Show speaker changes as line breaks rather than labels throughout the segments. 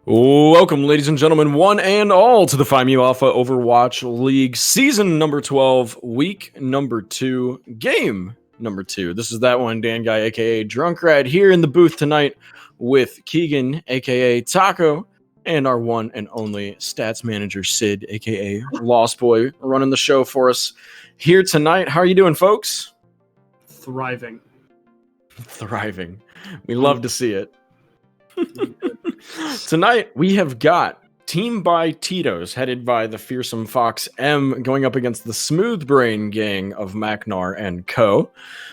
Welcome, ladies and gentlemen, one and all, to the FIMU Alpha Overwatch League Season number 12, Week number 2, Game number 2. This is that one, Dan Guy, a.k.a. Drunkrat, here in the booth tonight with Keegan, a.k.a. Taco, and our one and only Stats Manager, Sid, a.k.a. Lost Boy, running the show for us here tonight. How are you doing, folks?
Thriving.
We love to see it. Tonight, we have got Team by Tito's, headed by the fearsome Fox M, going up against the Smooth Brain gang of Macnar and Co.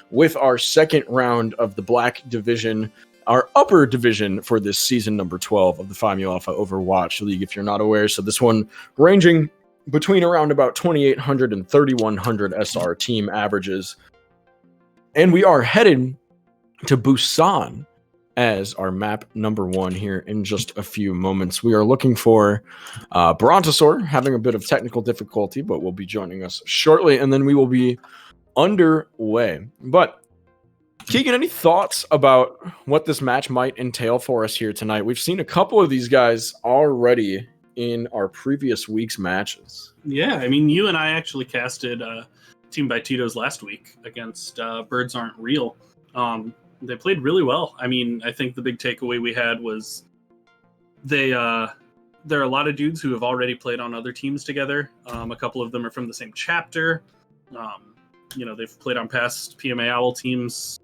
With our second round of the Black Division, our upper division for this season number 12 of the FIMU Alpha Overwatch League, if you're not aware. So this one ranging between around about 2,800 and 3,100 SR team averages. And we are headed to Busan as our map number 1 here in just a few moments. We are looking for Brontosaur, having a bit of technical difficulty, but will be joining us shortly, and then we will be underway. But Keegan, any thoughts about what this match might entail for us here tonight? We've seen a couple of these guys already in our previous week's matches.
Yeah, I mean, you and I actually casted Team by Tito's last week against Birds Aren't Real. They played really well. I mean, I think the big takeaway we had was there are a lot of dudes who have already played on other teams together. A couple of them are from the same chapter. They've played on past PMA Owl teams.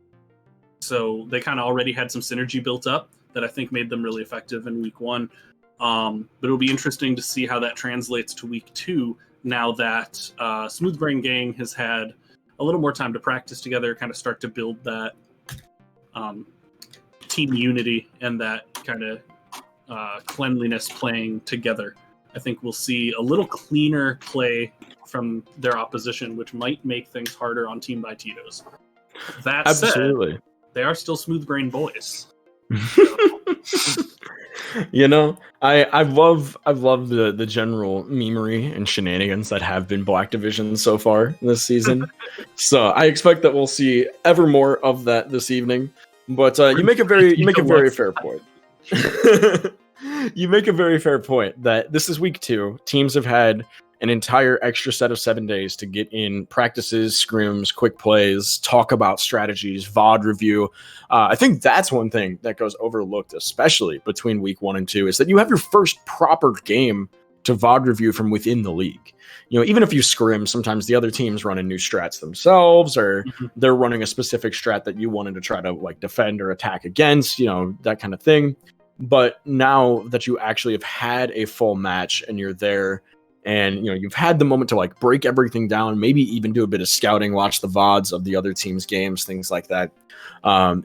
So they kind of already had some synergy built up that I think made them really effective in week 1. But it'll be interesting to see how that translates to week 2 now that Smooth Brain Gang has had a little more time to practice together, kind of start to build that team unity and that kind of cleanliness playing together. I think we'll see a little cleaner play from their opposition, which might make things harder on Team by Tito's. That
Absolutely.
said, they are still smooth brain boys.
You know, I love the general memery and shenanigans that have been Black Division so far this season. So I expect that we'll see ever more of that this evening. But you make a very fair point. You make a very fair point that this is week 2. Teams have had an entire extra set of 7 days to get in practices, scrims, quick plays, talk about strategies, VOD review. I think that's one thing that goes overlooked, especially between week 1 and 2, is that you have your first proper game to VOD review from within the league. You know, even if you scrim, sometimes the other teams running new strats themselves, or they're running a specific strat that you wanted to try to like defend or attack against, you know, that kind of thing. But now that you actually have had a full match and you're there, and you know you've had the moment to like break everything down, maybe even do a bit of scouting, watch the VODs of the other team's games, things like that.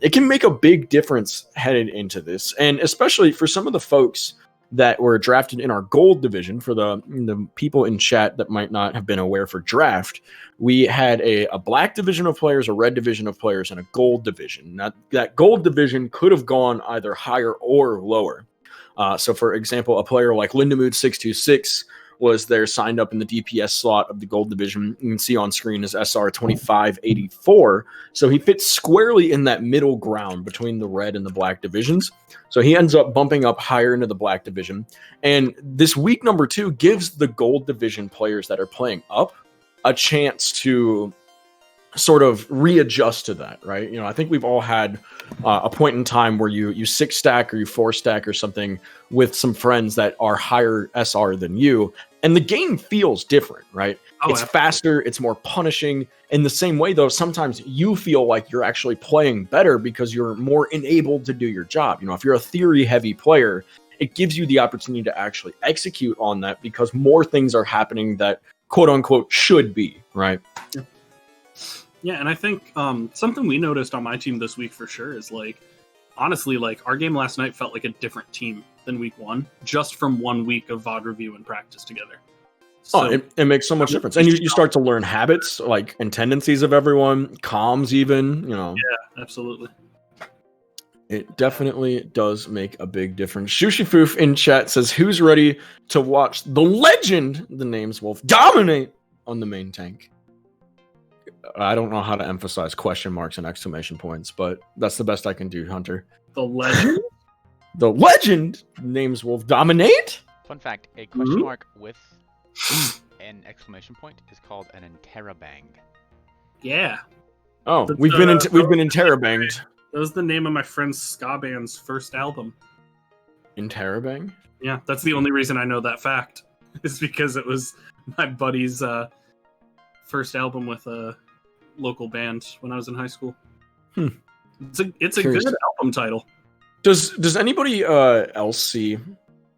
It can make a big difference headed into this, and especially for some of the folks that were drafted in our gold division. For the people in chat that might not have been aware, for draft, we had a black division of players, a red division of players, and a gold division. Now, that gold division could have gone either higher or lower. So, for example, a player like Lindamood626 was there signed up in the DPS slot of the gold division. You can see on screen is SR 2584. So he fits squarely in that middle ground between the red and the black divisions. So he ends up bumping up higher into the black division. And this week number 2 gives the gold division players that are playing up a chance to sort of readjust to that, right? You know, I think we've all had a point in time where you 6 stack or you 4 stack or something with some friends that are higher SR than you, and the game feels different, right? It's faster, it's more punishing. In the same way, though, sometimes you feel like you're actually playing better because you're more enabled to do your job. You know, if you're a theory-heavy player, it gives you the opportunity to actually execute on that because more things are happening that quote-unquote should be, right?
Yeah, and I think something we noticed on my team this week for sure is, like, honestly, like, our game last night felt like a different team than week 1, just from 1 week of VOD review and practice together. So,
it makes so much difference. And you start to learn habits, like, and tendencies of everyone, comms even, you know.
Yeah, absolutely.
It definitely does make a big difference. Shushifoof in chat says, who's ready to watch the legend, the name's Wolf, dominate on the main tank? I don't know how to emphasize question marks and exclamation points, but that's the best I can do, Hunter.
The legend?
the legend Names Wolf dominate.
Fun fact: a question mark with an exclamation point is called an interrobang.
Yeah.
Oh,
That's,
we've been interrobanged.
That was the name of my friend's ska band's first album.
Interrobang?
Yeah, that's the only reason I know that fact. Is because it was my buddy's first album with a local band when I was in high school. It's a good album title.
Does anybody else see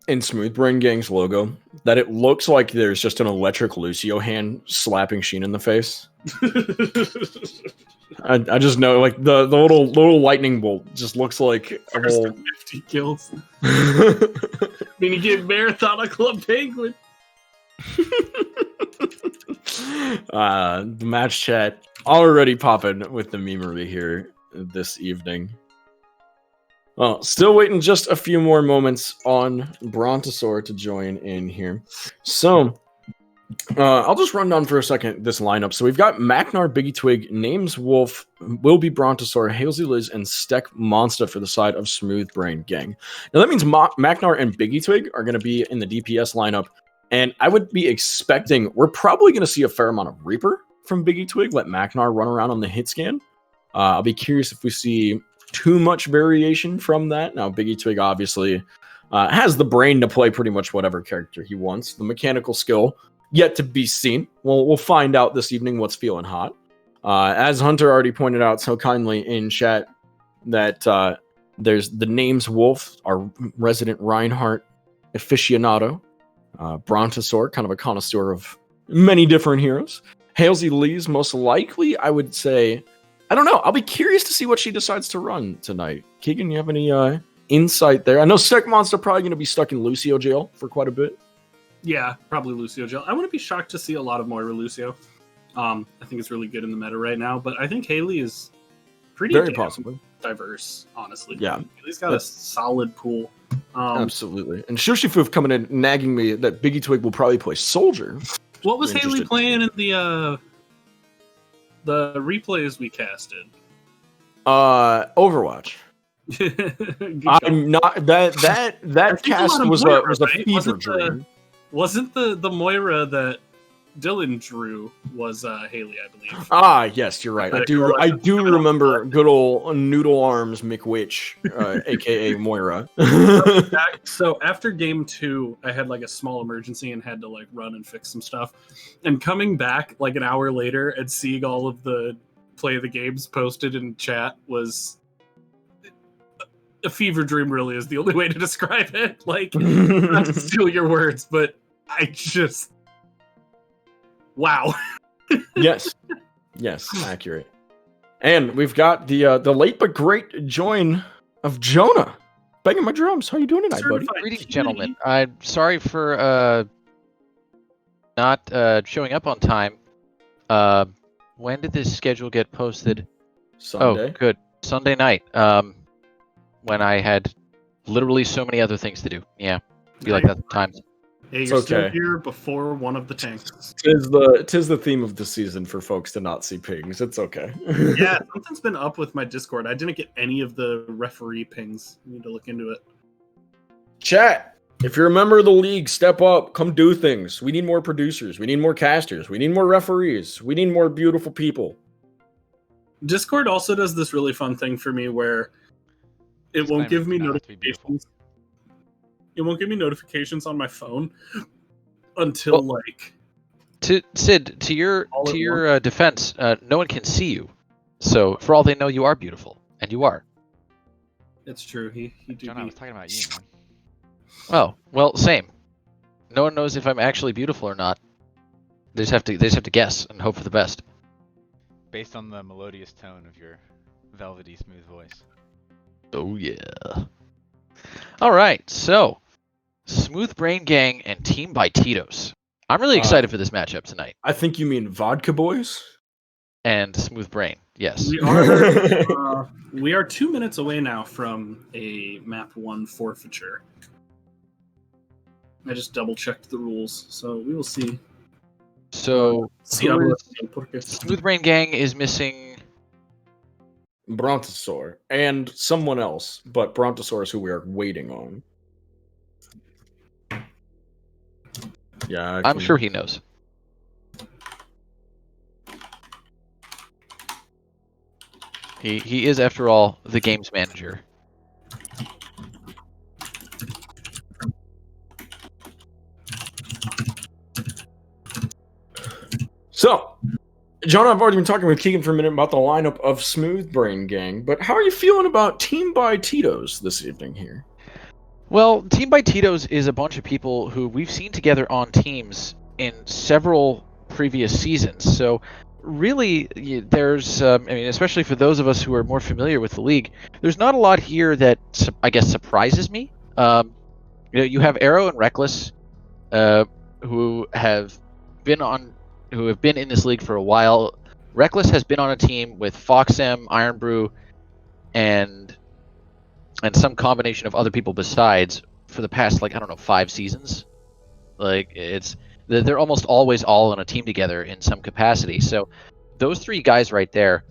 in Smooth Brain Gang's logo that it looks like there's just an electric Lucio hand slapping Sheen in the face? I just know, like, the little lightning bolt just looks like a whole
50 kills. Then you get Marathon Club Penguin.
The match chat already popping with the memery here this evening. Well, still waiting just a few more moments on Brontosaur to join in here. So, I'll just run down for a second this lineup. So we've got Macnar, Biggie Twig, Names Wolf, Will Be Brontosaur, Halsey Liz, and Steck Monster for the side of Smooth Brain Gang. Now that means Macnar and Biggie Twig are going to be in the DPS lineup, and I would be expecting we're probably going to see a fair amount of Reaper from Biggie Twig. Let Macnar run around on the hit scan. I'll be curious if we see too much variation from that. Now, Biggie Twig obviously has the brain to play pretty much whatever character he wants. The mechanical skill yet to be seen. We'll find out this evening what's feeling hot. As Hunter already pointed out so kindly in chat, that there's the Names Wolf, our resident Reinhardt aficionado, Brontosaur, kind of a connoisseur of many different heroes. Halsey Lee's most likely, I would say. I don't know. I'll be curious to see what she decides to run tonight. Keegan, you have any insight there? I know Steck Monster probably going to be stuck in Lucio jail for quite a bit.
Yeah, probably Lucio jail. I wouldn't be shocked to see a lot of Moira Lucio. I think it's really good in the meta right now, but I think Haley is pretty
very possibly
diverse, honestly.
Yeah.
Haley's got a solid pool.
Absolutely. And Shushifoof coming in nagging me that Biggie Twig will probably play Soldier.
What was Haley playing in the replays we casted?
Overwatch. I'm not that cast was a fever dream.
Wasn't the Moira that Dylan drew was Haley, I believe.
Ah, yes, you're right. I do remember good old Noodle Arms McWitch, aka Moira.
So after game 2, I had like a small emergency and had to like run and fix some stuff. And coming back like an hour later and seeing all of the play of the games posted in chat was a fever dream. Really is the only way to describe it. Like, not to steal your words, but I just wow.
Yes, accurate. And we've got the late but great join of Jonah. Banging my drums. How you doing tonight, buddy?
Greetings, gentlemen. I'm sorry for not showing up on time. When did this schedule get posted?
Sunday.
Oh, good. Sunday night. When I had literally so many other things to do. Yeah, be like that at times.
Hey, you're still here before one of the tanks.
Tis the theme of the season for folks to not see pings. It's okay.
Yeah, something's been up with my Discord. I didn't get any of the referee pings. I need to look into it.
Chat, if you're a member of the league, step up. Come do things. We need more producers. We need more casters. We need more referees. We need more beautiful people.
Discord also does this really fun thing for me where it won't give me notifications. It won't give me notifications on my phone until
Sid, to your defense, no one can see you, so for all they know, you are beautiful, and you are.
It's true. He
John, I was talking about you, man.
Oh, well, same. No one knows if I'm actually beautiful or not. They just have to guess and hope for the best.
Based on the melodious tone of your velvety smooth voice.
Oh yeah. All right, so Smooth Brain Gang and Team by Tito's. I'm really excited for this matchup tonight.
I think you mean Vodka Boys
and Smooth Brain. Yes.
We are 2 minutes away now from a map 1 forfeiture. I just double checked the rules, so we will see.
So Smooth Brain Gang is missing
Brontosaur, and someone else, but Brontosaur is who we are waiting on. Yeah,
I'm sure he knows. He is, after all, the game's manager.
So, John, I've already been talking with Keegan for a minute about the lineup of Smooth Brain Gang, but how are you feeling about Team by Tito's this evening here?
Well, Team by Tito's is a bunch of people who we've seen together on teams in several previous seasons. So, really, there's, especially for those of us who are more familiar with the league, there's not a lot here that I guess surprises me. You have Arrow and Reckless, who have been in this league for a while. Reckless has been on a team with Foxem, Iron Brew, and some combination of other people besides for the past 5 seasons. They're almost always all on a team together in some capacity. So those 3 guys right there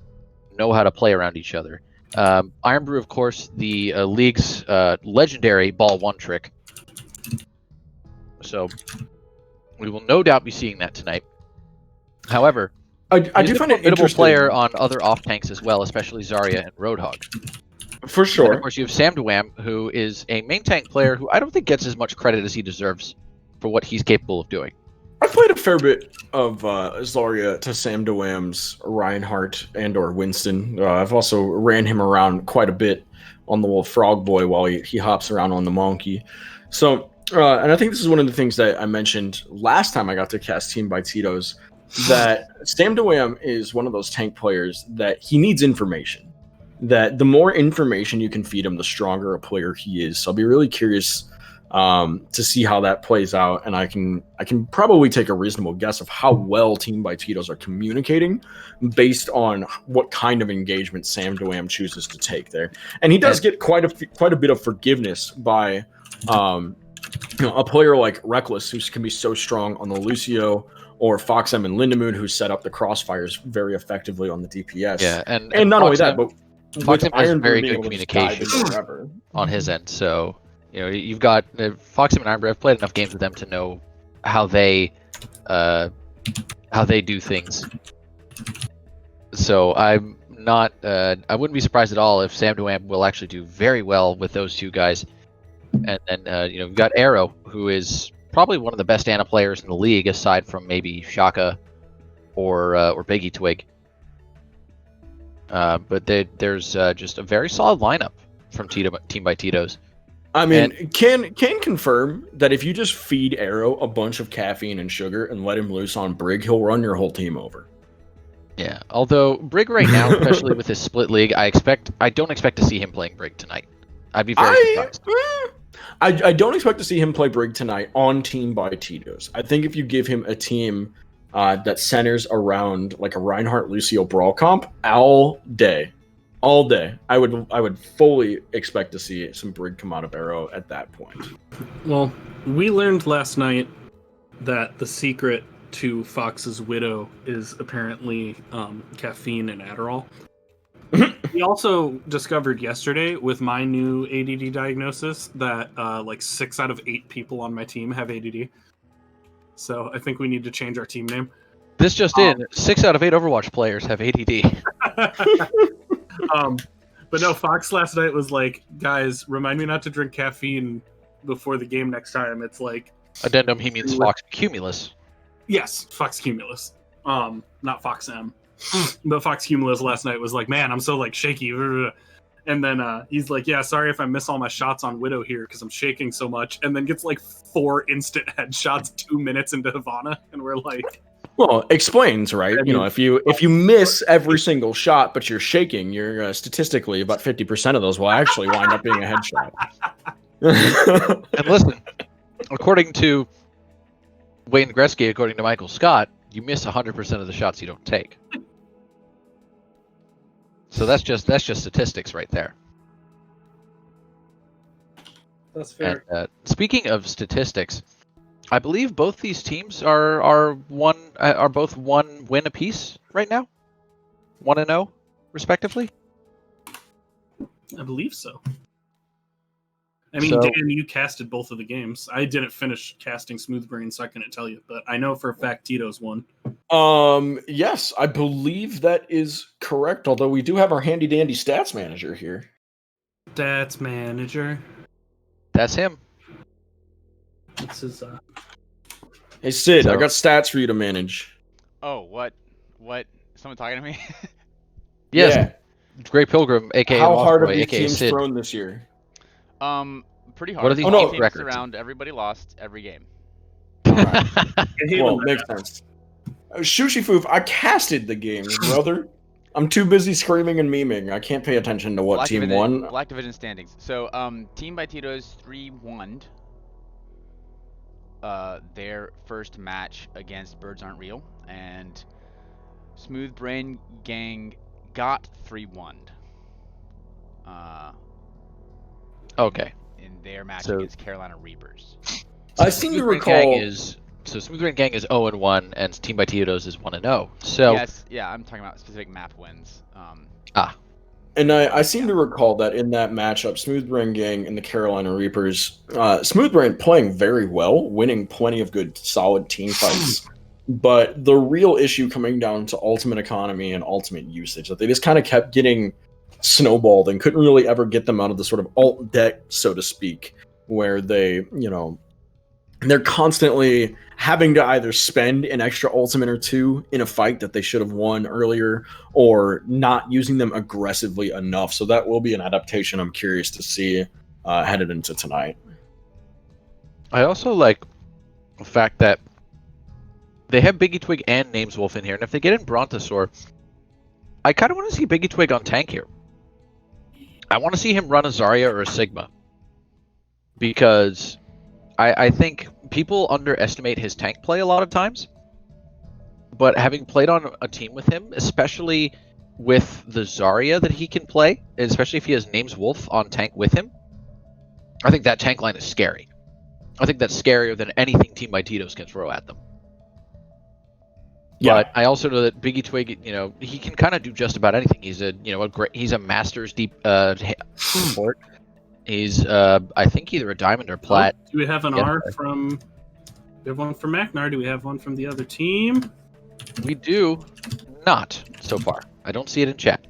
know how to play around each other. Iron Brew, of course, the league's legendary ball 1 trick. So we will no doubt be seeing that tonight. However,
I do find it interesting.
Player on other off tanks as well, especially Zarya and Roadhog.
For sure.
And of course, you have Sam Dwam, who is a main tank player who I don't think gets as much credit as he deserves for what he's capable of doing.
I've played a fair bit of Zarya to Sam Dwam's Reinhardt and or Winston. I've also ran him around quite a bit on the little Frog Boy while he hops around on the Monkey. So, and I think this is one of the things that I mentioned last time I got to cast Team by Tito's, that Sam Dwam is one of those tank players that he needs information. That the more information you can feed him, the stronger a player he is. So I'll be really curious to see how that plays out, and I can probably take a reasonable guess of how well Team by Tito's are communicating based on what kind of engagement Sam Dwam chooses to take there. And he does get quite a bit of forgiveness by a player like Reckless, who can be so strong on the Lucio, or Foxem and Lindemoon, who set up the crossfires very effectively on the DPS.
Yeah, and
not only that, but
Foxem has very good communication on his end. So you've got Foxem and Iron Brew. I've played enough games with them to know how they do things. So I'm not. I wouldn't be surprised at all if Sam Dwam will actually do very well with those 2 guys. And then we've got Arrow, who is probably one of the best Ana players in the league, aside from maybe Shaka or Biggie Twig. But there's just a very solid lineup from Team by Tito's.
I mean, can confirm that if you just feed Arrow a bunch of caffeine and sugar and let him loose on Brig, he'll run your whole team over.
Yeah, although Brig right now, especially with his split league, I don't expect to see him playing Brig tonight. I'd be very surprised.
I don't expect to see him play Brig tonight on Team by Tito's. I think if you give him a team that centers around like a Reinhardt Lucio brawl comp all day, I would fully expect to see some Brig come out of Arrow at that point.
Well, we learned last night that the secret to Fox's Widow is apparently caffeine and Adderall. We also discovered yesterday with my new ADD diagnosis that 6 out of 8 people on my team have ADD. So I think we need to change our team name.
This just in: 6 out of 8 Overwatch players have ADD.
But no, Fox last night was like, guys, remind me not to drink caffeine before the game next time. It's like
addendum. He means Fox Cumulus.
Yes, Fox Cumulus. Not Fox M. But Fox Cumulus last night was like, man, I'm so shaky. And then he's like, yeah, sorry if I miss all my shots on Widow here because I'm shaking so much. And then gets 4 instant headshots 2 minutes into Havana, and we're like,
well, explains, right?
I mean,
if you miss every single shot but you're shaking, you're statistically about 50% of those will actually wind up being a headshot.
And listen, according to Wayne Gretzky, according to Michael Scott, you miss 100% of the shots you don't take. So that's just statistics right there.
That's fair.
And, speaking of statistics, I believe both these teams are both 1 win apiece right now, 1-0 respectively.
I believe so. I mean, Dan, you casted both of the games. I didn't finish casting Smooth Brain, so I couldn't tell you, but I know for a fact Tito's won.
Yes, I believe that is correct, although we do have our handy dandy stats manager here.
Stats manager.
That's him.
This is
Hey Sid, I got stats for you to manage.
Oh, what? Someone talking to me?
Yes.
Yeah.
Great Pilgrim, aka
How
Lost
hard
Boy,
have these
aka
teams
Sid.
thrown this year?
Pretty hard.
What are these
All teams
records?
around, everybody lost every game.
Alright. Well, makes sense. Sushi Foof, I casted the games, brother. I'm too busy screaming and memeing. I can't pay attention to what team won.
Black Division standings. So, Team by Tito's 3-1. Their first match against Birds Aren't Real, and Smooth Brain Gang got 3-1.
Okay.
In their match against Carolina Reapers.
I seem to recall.
Smooth Brain Gang is 0-1, and Team by Tito's is 1-0. So
yes, yeah, I'm talking about specific map wins.
And I seem to recall that in that matchup, Smooth Brain Gang and the Carolina Reapers, Smooth Brain playing very well, winning plenty of good, solid team fights. But the real issue coming down to ultimate economy and ultimate usage, that they just kind of kept getting snowballed and couldn't really ever get them out of the sort of alt deck, so to speak, where they, they're constantly having to either spend an extra ultimate or two in a fight that they should have won earlier, or not using them aggressively enough. So that will be an adaptation I'm curious to see headed into tonight.
I also like the fact that they have Biggie Twig and Names Wolf in here, and if they get in Brontosaur, I kind of want to see Biggie Twig on tank here. I want to see him run a Zarya or a Sigma, because I think people underestimate his tank play a lot of times, but having played on a team with him, especially with the Zarya that he can play, especially if he has Names Wolf on tank with him, I think that tank line is scary. I think that's scarier than anything Team by Tito's can throw at them. Yeah. But I also know that Biggie Twig, he can kind of do just about anything. He's he's a Masters deep support. He's, I think, either a diamond or plat.
Do we have an R from? We have one from Macnar. Do we have one from the other team?
We do not so far. I don't see it in chat.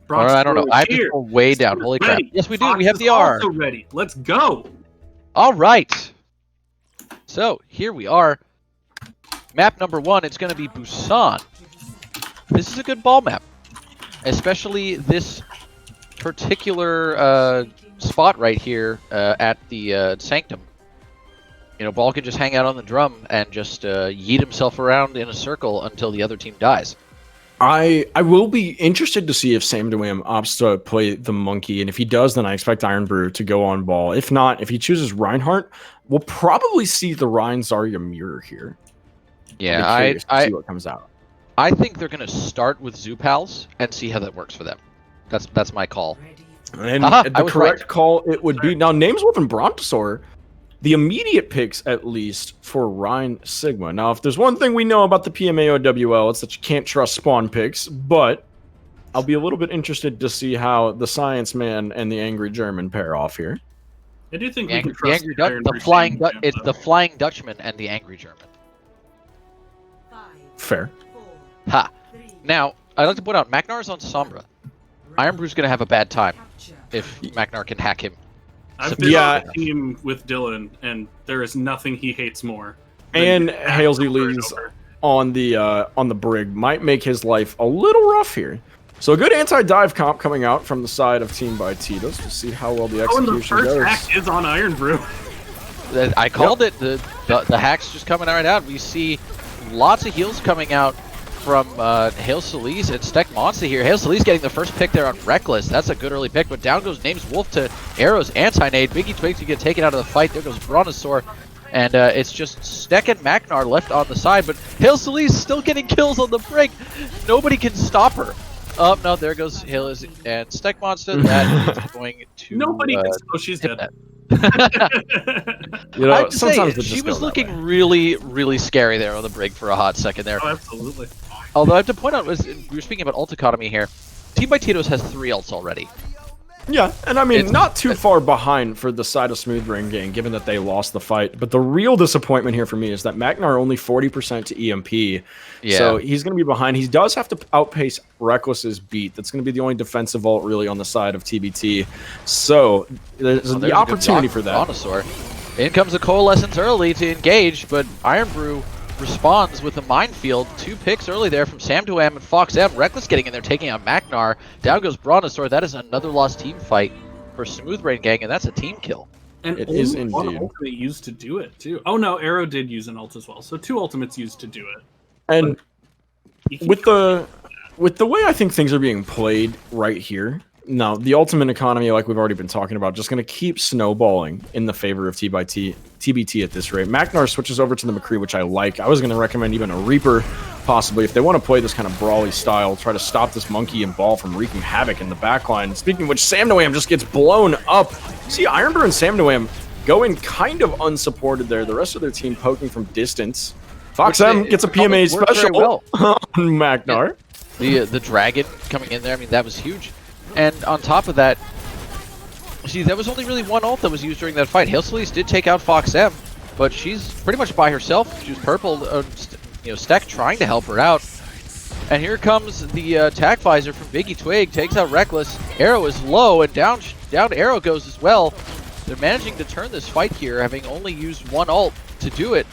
Or I don't know. I have to go way down. Holy crap! Yes, we do. We have the R.
Also ready. Let's go.
All right. So here we are. Map number 1. It's going to be Busan. This is a good ball map, especially this particular spot right here at the Sanctum. Ball can just hang out on the drum and just yeet himself around in a circle until the other team dies.
I will be interested to see if Sam Dewam opts to play the monkey, and if he does, then I expect Iron Brew to go on ball. If not, if he chooses Reinhardt, we'll probably see the Rein Zarya mirror here.
Yeah,
I see what comes out.
I think they're going to start with Zoopals and see how that works for them. That's my call.
And the correct call it would be now. Names Wolf and Brontosaur, the immediate picks at least for Rein Sigma. Now, if there's one thing we know about the PMAOWL, it's that you can't trust spawn picks. But I'll be a little bit interested to see how the Science Man and the Angry German pair off here.
I do think
the Flying Dutchman and the Angry German.
Fair.
Ha. Now, I'd like to point out, Magnar's on Sombra. Iron Brew's going to have a bad time if Magnar can hack him.
I've been on a team with Dylan, and there is nothing he hates more.
And Halsey Lee's on the brig might make his life a little rough here. So a good anti-dive comp coming out from the side of Team by Tito's to see how well the execution goes.
The first hack is on Iron Brew.
I called it. The hack's just coming right out. We see lots of heals coming out from Hail Solis and Steck Monster here. Hail Solis getting the first pick there on Reckless. That's a good early pick, but down goes Names Wolf to Arrow's anti-nade. Biggie Twigs to get taken out of the fight. There goes Brontosaur. And it's just Steck and Magnar left on the side, but Hail Solis still getting kills on the break. Nobody can stop her. Oh, no, there goes Hail and Steck Monster. That is going to...
Nobody can... Oh, she's dead.
Sometimes
she was looking really, really scary there on the break for a hot second there.
Oh, absolutely.
Although I have to point out, we were speaking about ult economy here. Team by Tito's has 3 ults already.
Yeah, and I mean,
It's-
not too far behind for the side of Smooth Brain Gang, given that they lost the fight. But the real disappointment here for me is that Magnar only 40% to EMP.
Yeah.
So he's going to be behind. He does have to outpace Reckless's beat. That's going to be the only defensive ult really on the side of TBT. So there's the opportunity for that.
Brontosaur. In comes the Coalescence early to engage, but Iron Brew responds with a minefield. 2 picks early there from Sam2M and Fox M. Reckless getting in there, taking out Magnar. Down goes Brontosaur. That is another lost team fight for Smooth Brain Gang, and that's a team kill.
And
It
only
is
one
indeed.
ultimate used to do it too. Oh no, Arrow did use an ult as well. So 2 ultimates used to do it.
And
You can-
with the way I think things are being played right here, no, the ultimate economy, like we've already been talking about, just going to keep snowballing in the favor of TBT at this rate. Magnar switches over to the McCree, which I like. I was going to recommend even a Reaper, possibly, if they want to play this kind of brawly style, try to stop this monkey and ball from wreaking havoc in the backline. Speaking of which, Sam2M just gets blown up. See, Ironbrew and Sam2M going kind of unsupported there. The rest of their team poking from distance. Fox M gets a PMA
worked very
special
well.
on Magnar.
The dragon coming in there, I mean, that was huge. And on top of that, see, there was only really one ult that was used during that fight. Hail Celeste did take out Fox M, but she's pretty much by herself. She was purple, Steck trying to help her out. And here comes the attack visor from Biggie Twig, takes out Reckless. Arrow is low, and down Arrow goes as well. They're managing to turn this fight here, having only used one ult to do it.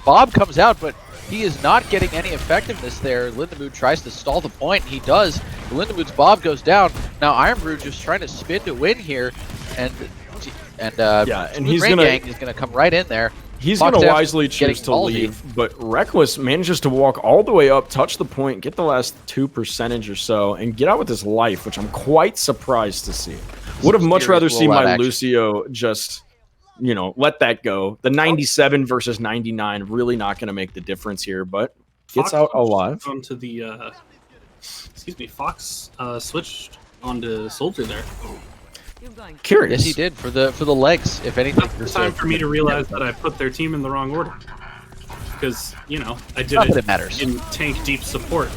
Bob comes out, but he is not getting any effectiveness there. Lindemood tries to stall the point. He does. Lindemood's Bob goes down. Now Ironbrew just trying to spin to win here, and
he's
Brain
gonna
Gang is gonna come right in there.
He's
Fox
going to
F
wisely
getting
choose to
ballsy.
leave, but Reckless manages to walk all the way up, touch the point, get the last 2% or so, and get out with his life, which I'm quite surprised to see. Would have much rather seen my Lucio just, let that go. The 97 versus 99 really not going to make the difference here, but gets out alive.
Onto the, Fox switched onto Soldier there.
Curious.
Yes, he did for the legs. If anything,
It's time for me to realize that I put their team in the wrong order. Because, I
Not
did
that it matters.
in tank deep support,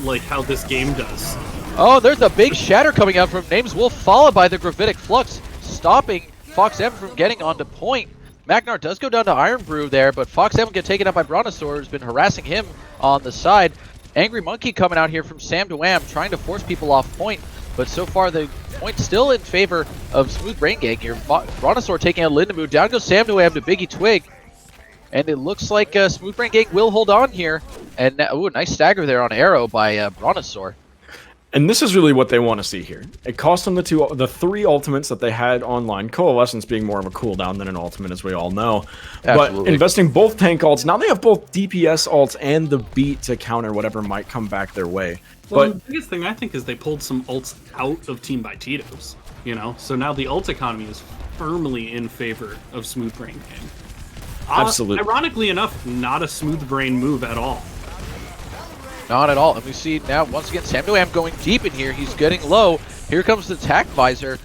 like how this game does.
Oh, there's a big shatter coming out from Names Wolf, followed by the Gravitic Flux, stopping Fox M from getting onto point. Magnar does go down to Iron Brew there, but Fox M will get taken out by Brontosaur, who's been harassing him on the side. Angry Monkey coming out here from Sam2M, trying to force people off point, but so far the point still in favor of Smooth Brain Gang here. Brontosaur taking out Lindemood, down goes Sam2M to Biggie Twig, and it looks like Smooth Brain Gang will hold on here. And ooh, nice stagger there on Arrow by Brontosaur.
And this is really what they want to see here. It cost them the 3 ultimates that they had online, Coalescence being more of a cooldown than an ultimate, as we all know.
Absolutely.
But investing both tank ults, now they have both DPS ults and the beat to counter whatever might come back their way.
Well,
But
the biggest thing I think is they pulled some ults out of Team by Tito's, so now the ult economy is firmly in favor of Smooth Brain Gang.
Absolutely.
Ironically enough, not a Smooth Brain move at all.
Not at all. And we see now, once again, Sam2M going deep in here. He's getting low. Here comes the attack visor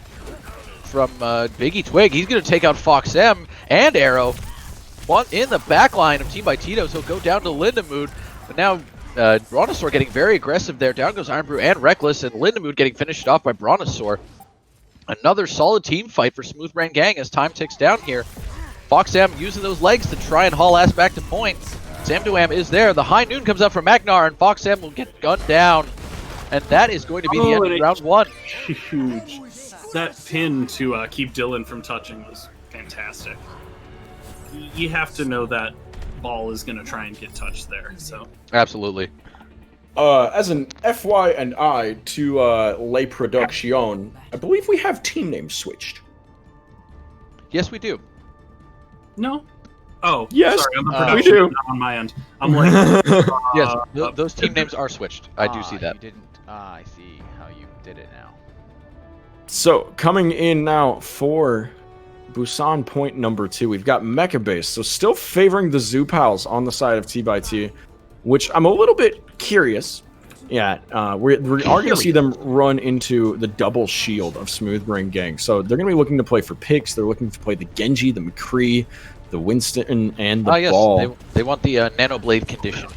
from Biggie Twig. He's going to take out Fox M and Arrow. In the back line of Team by Tito's, he'll go down to Lindemood. But now, Brontosaur getting very aggressive there. Down goes Iron Brew and Reckless, and Lindemood getting finished off by Brontosaur. Another solid team fight for Smooth Brain Gang as time ticks down here. Fox M using those legs to try and haul ass back to point. Sam2M is there. The high noon comes up from Magnar, and Fox M will get gunned down. And that is going to be the end of round 1.
Huge. That pin to keep Dylan from touching was fantastic. You have to know that ball is going to try and get touched there. So
Absolutely.
as an FY and I to La Production, I believe we have team names switched.
Yes, we do.
no. Oh,
Yes,
sorry, on the
we
production,
do.
not on my end. I'm like,
Yes, those team names are switched. I do see that.
You didn't. I see how you did it now.
So, coming in now for Busan point number 2, we've got Mecha Base. So, still favoring the Zoo Pals on the side of T by T, which I'm a little bit curious. Yeah, we are going to see them run into the double shield of Smooth Brain Gang. So, they're going to be looking to play for picks. They're looking to play the Genji, the McCree, the Winston, and the
Yes,
Ball.
they want the Nano Blade condition.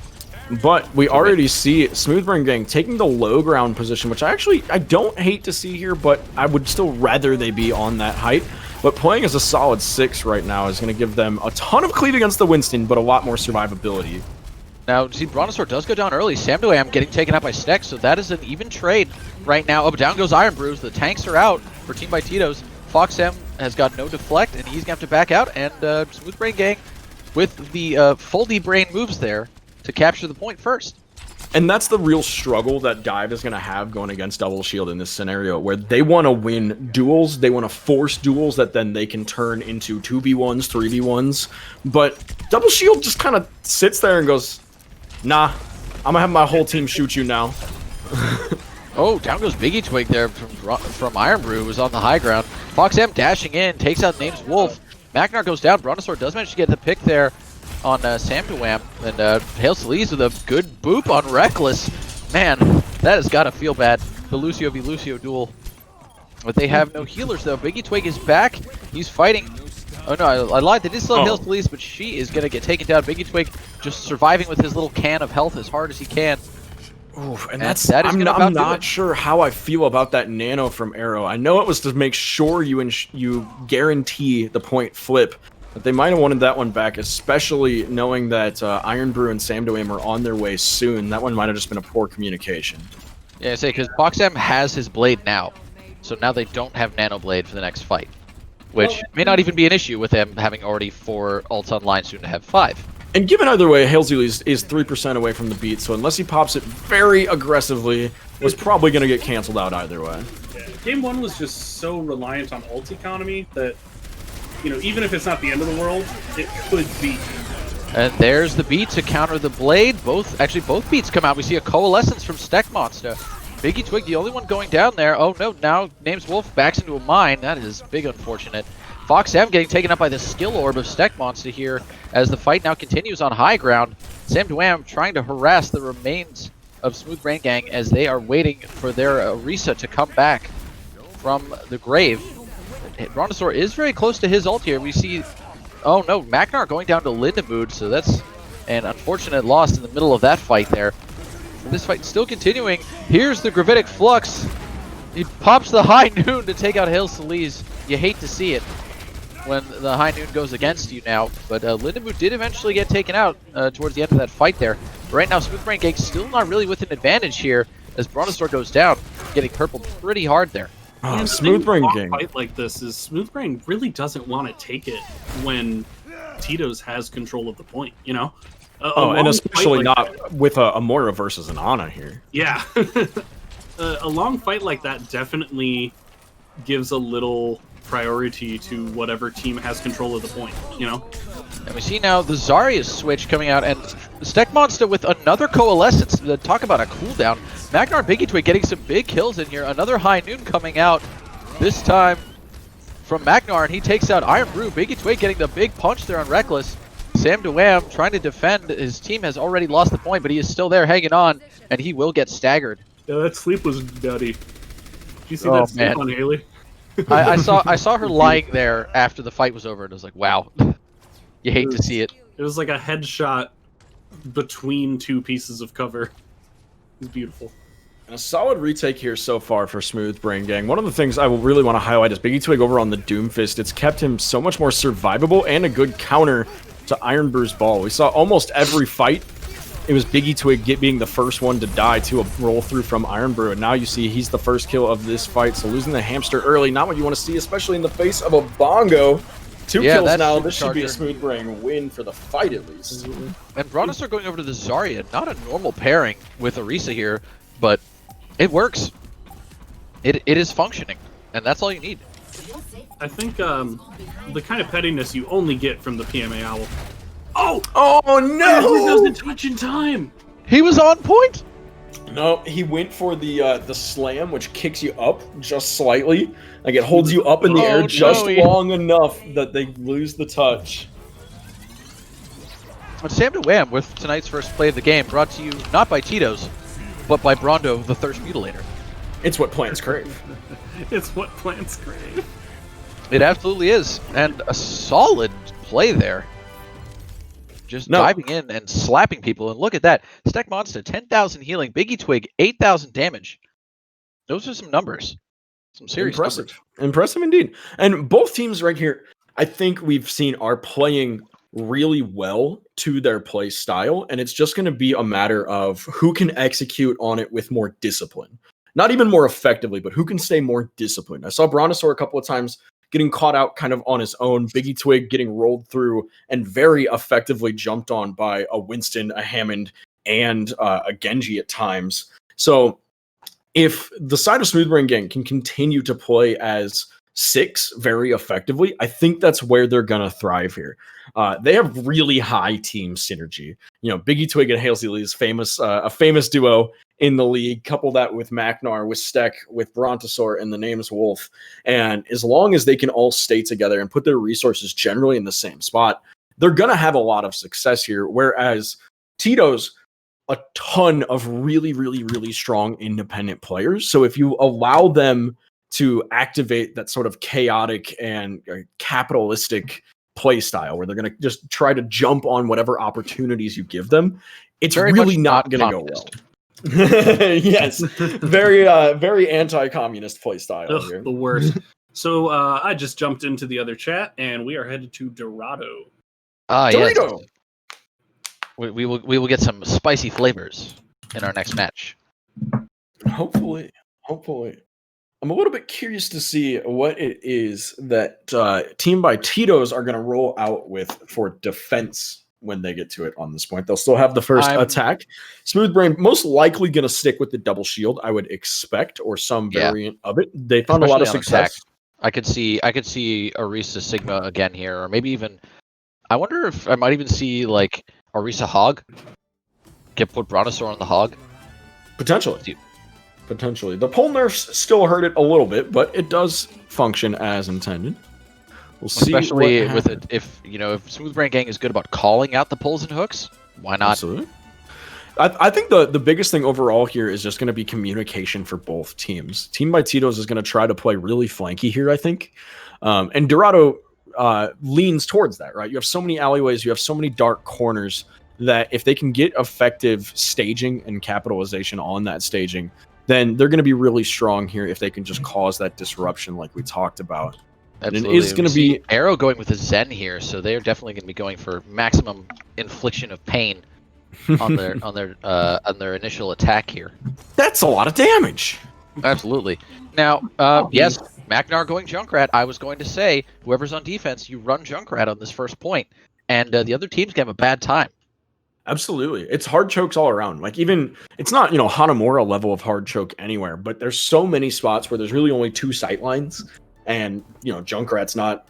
But we already see Smoothbrain Gang taking the low ground position, which I don't hate to see here, but I would still rather they be on that height. But playing as a solid 6 right now is going to give them a ton of cleave against the Winston, but a lot more survivability.
Now, see, Brontosaur does go down early. Samdoam getting taken out by Stex, so that is an even trade right now. Oh, down goes Iron Brews. The tanks are out for Team by Tito's. Fox M has got no deflect, and he's going to have to back out. And Smoothbrain Gang with the Foldy Brain moves there to capture the point first.
And that's the real struggle that Dive is going to have going against Double Shield in this scenario, where they want to win duels, they want to force duels that then they can turn into 2v1s, 3v1s. But Double Shield just kind of sits there and goes, nah, I'm going to have my whole team shoot you now.
Oh, down goes Biggie Twig there from Iron Brew, who's on the high ground. Fox M dashing in, takes out Names Wolf. Magnar goes down. Brontosaur does manage to get the pick there on Sam Dewam, and Hail Celise with a good boop on Reckless. Man, that has got to feel bad. The Lucio v Lucio duel. But they have no healers though. Biggie Twig is back. He's fighting. Oh no, I lied. They did still have Hail Celise, but she is going to get taken down. Biggie Twig just surviving with his little can of health as hard as he can.
Oof, and I'm not sure how I feel about that nano from Arrow. I know it was to make sure you guarantee the point flip, but they might have wanted that one back, especially knowing that Iron Brew and Samdoam are on their way soon. That one might have just been a poor communication.
Yeah, I say, because Boxam has his blade now, so now they don't have Nano Blade for the next fight, which may not even be an issue with them having already 4 ults online, soon to have 5. And
given either way, Halesey is 3% away from the beat, so unless he pops it very aggressively, was probably going to get canceled out either way.
Yeah, Game 1 was just so reliant on ult economy that, you know, even if it's not the end of the world, it could be.
And there's the beat to counter the blade. Both beats come out. We see a coalescence from Steck Monster. Biggie Twig, the only one going down there. Oh no, now Names Wolf backs into a mine. That is big unfortunate. Fox M getting taken up by the skill orb of Steck Monster here as the fight now continues on high ground. Sam Dwam trying to harass the remains of Smoothbrain Gang as they are waiting for their Orisa to come back from the grave. Brontosaur is very close to his ult here. We see, oh no, Magnar going down to Lindamood, so that's an unfortunate loss in the middle of that fight there. This fight still continuing. Here's the Gravitic Flux. He pops the High Noon to take out Hail Celise. You hate to see it when the High Noon goes against you now, but Lindamood did eventually get taken out towards the end of that fight there. But right now, Smoothbrain Gang still not really with an advantage here as Brontosaur goes down, getting purpled pretty hard there.
And
Smoothbrain Gang.
Fight like this is Smoothbrain really doesn't want to take it when Tito's has control of the point, you know?
And especially not with a Moira versus an Ana here.
Yeah. A long fight like that definitely gives a little priority to whatever team has control of the point, you know?
And we see now the Zarya switch coming out, and Steck Monster with another Coalescence. Talk about a cooldown. Magnar and Biggie Twig getting some big kills in here. Another High Noon coming out, this time from Magnar, and he takes out Iron Brew. Biggie Twig getting the big punch there on Reckless. Sam Dewam trying to defend. His team has already lost the point, but he is still there hanging on, and he will get staggered.
Yeah, that sleep was nutty. Did you see that sleep on Haley?
I saw her lying there after the fight was over, and I was like, wow. You hate to see it.
It was like a headshot between 2 pieces of cover. It was beautiful.
And a solid retake here so far for Smoothbrain Gang. One of the things I will really want to highlight is Biggie Twig over on the Doomfist. It's kept him so much more survivable and a good counter to Iron Brew's ball. We saw almost every fight. It was Biggie Twig being the first one to die to a roll through from Iron Brew, and now you see he's the first kill of this fight, so losing the hamster early, not what you want to see, especially in the face of a Bongo. 2 kills now, this should be a Smoothbrain win for the fight at least.
And Brontosaur going over to the Zarya, not a normal pairing with Orisa here, but it works. It is functioning, and that's all you need.
I think the kind of pettiness you only get from the PMA Owl.
Oh no!
He doesn't touch in time.
He was on point.
No, he went for the slam, which kicks you up just slightly. Like it holds you up in the air just long enough that they lose the touch.
And Sam Dewam with tonight's first play of the game, brought to you not by Tito's, but by Brondo, the Thirst Mutilator.
It's what plants crave.
It's what plants crave.
It absolutely is, and a solid play there. just
No.
diving in and slapping people. And look at that. Stack Monster, 10,000 healing. Biggie Twig, 8,000 damage. Those are some numbers. Some serious numbers.
Impressive indeed. And both teams right here, I think we've seen are playing really well to their play style. And it's just going to be a matter of who can execute on it with more discipline. Not even more effectively, but who can stay more disciplined. I saw Brontosaur a couple of times getting caught out kind of on his own. Biggie Twig getting rolled through and very effectively jumped on by a Winston, a Hammond, and a Genji at times. So if the side of Smoothbrain Gang can continue to play as 6 very effectively, I think that's where they're going to thrive here. They have really high team synergy. You know, Biggie Twig and Halsey Lee is famous, a famous duo in the league. Couple that with Macnar, with Steck, with Brontosaur, and the name's Wolf. And as long as they can all stay together and put their resources generally in the same spot, they're going to have a lot of success here. Whereas Tito's a ton of really, really, really strong independent players. So if you allow them to activate that sort of chaotic and capitalistic play style where they're going to just try to jump on whatever opportunities you give them, it's
Very
really
much
not going to go well. Yes, very anti-communist play style here.
The worst. So I just jumped into the other chat, and we are headed to Dorado.
Yes.
Dorito.
We will get some spicy flavors in our next match.
Hopefully. I'm a little bit curious to see what it is that Team by Tito's are going to roll out with for defense when they get to it on this point. They'll still have the first attack. Smoothbrain most likely going to stick with the double shield, I would expect, or some variant of it. They found
Especially
a lot of
on
success.
attack. I could see Orisa Sigma again here, or maybe even. I wonder if I might even see like Orisa Hog. Put Brontosaur on the Hog.
Potentially. The pole nerfs still hurt it a little bit, but it does function as intended. We'll see.
Especially with it, if Smoothbrain Gang is good about calling out the pulls and hooks, why not?
Absolutely. I think the biggest thing overall here is just going to be communication for both teams. Team by Tito's is going to try to play really flanky here, I think. And Dorado leans towards that, right? You have so many alleyways, you have so many dark corners that if they can get effective staging and capitalization on that staging, then they're going to be really strong here if they can just cause that disruption like we talked about.
Absolutely.
And it is going to be
Arrow going with a Zen here, so they're definitely going to be going for maximum infliction of pain on their initial attack here.
That's a lot of damage.
Absolutely. Now, yes, Macnar going Junkrat. I was going to say, whoever's on defense, you run Junkrat on this first point, and the other team's going to have a bad time.
Absolutely. It's hard chokes all around. Like even it's not, Hanamura level of hard choke anywhere, but there's so many spots where there's really only 2 sight lines and, Junkrat's not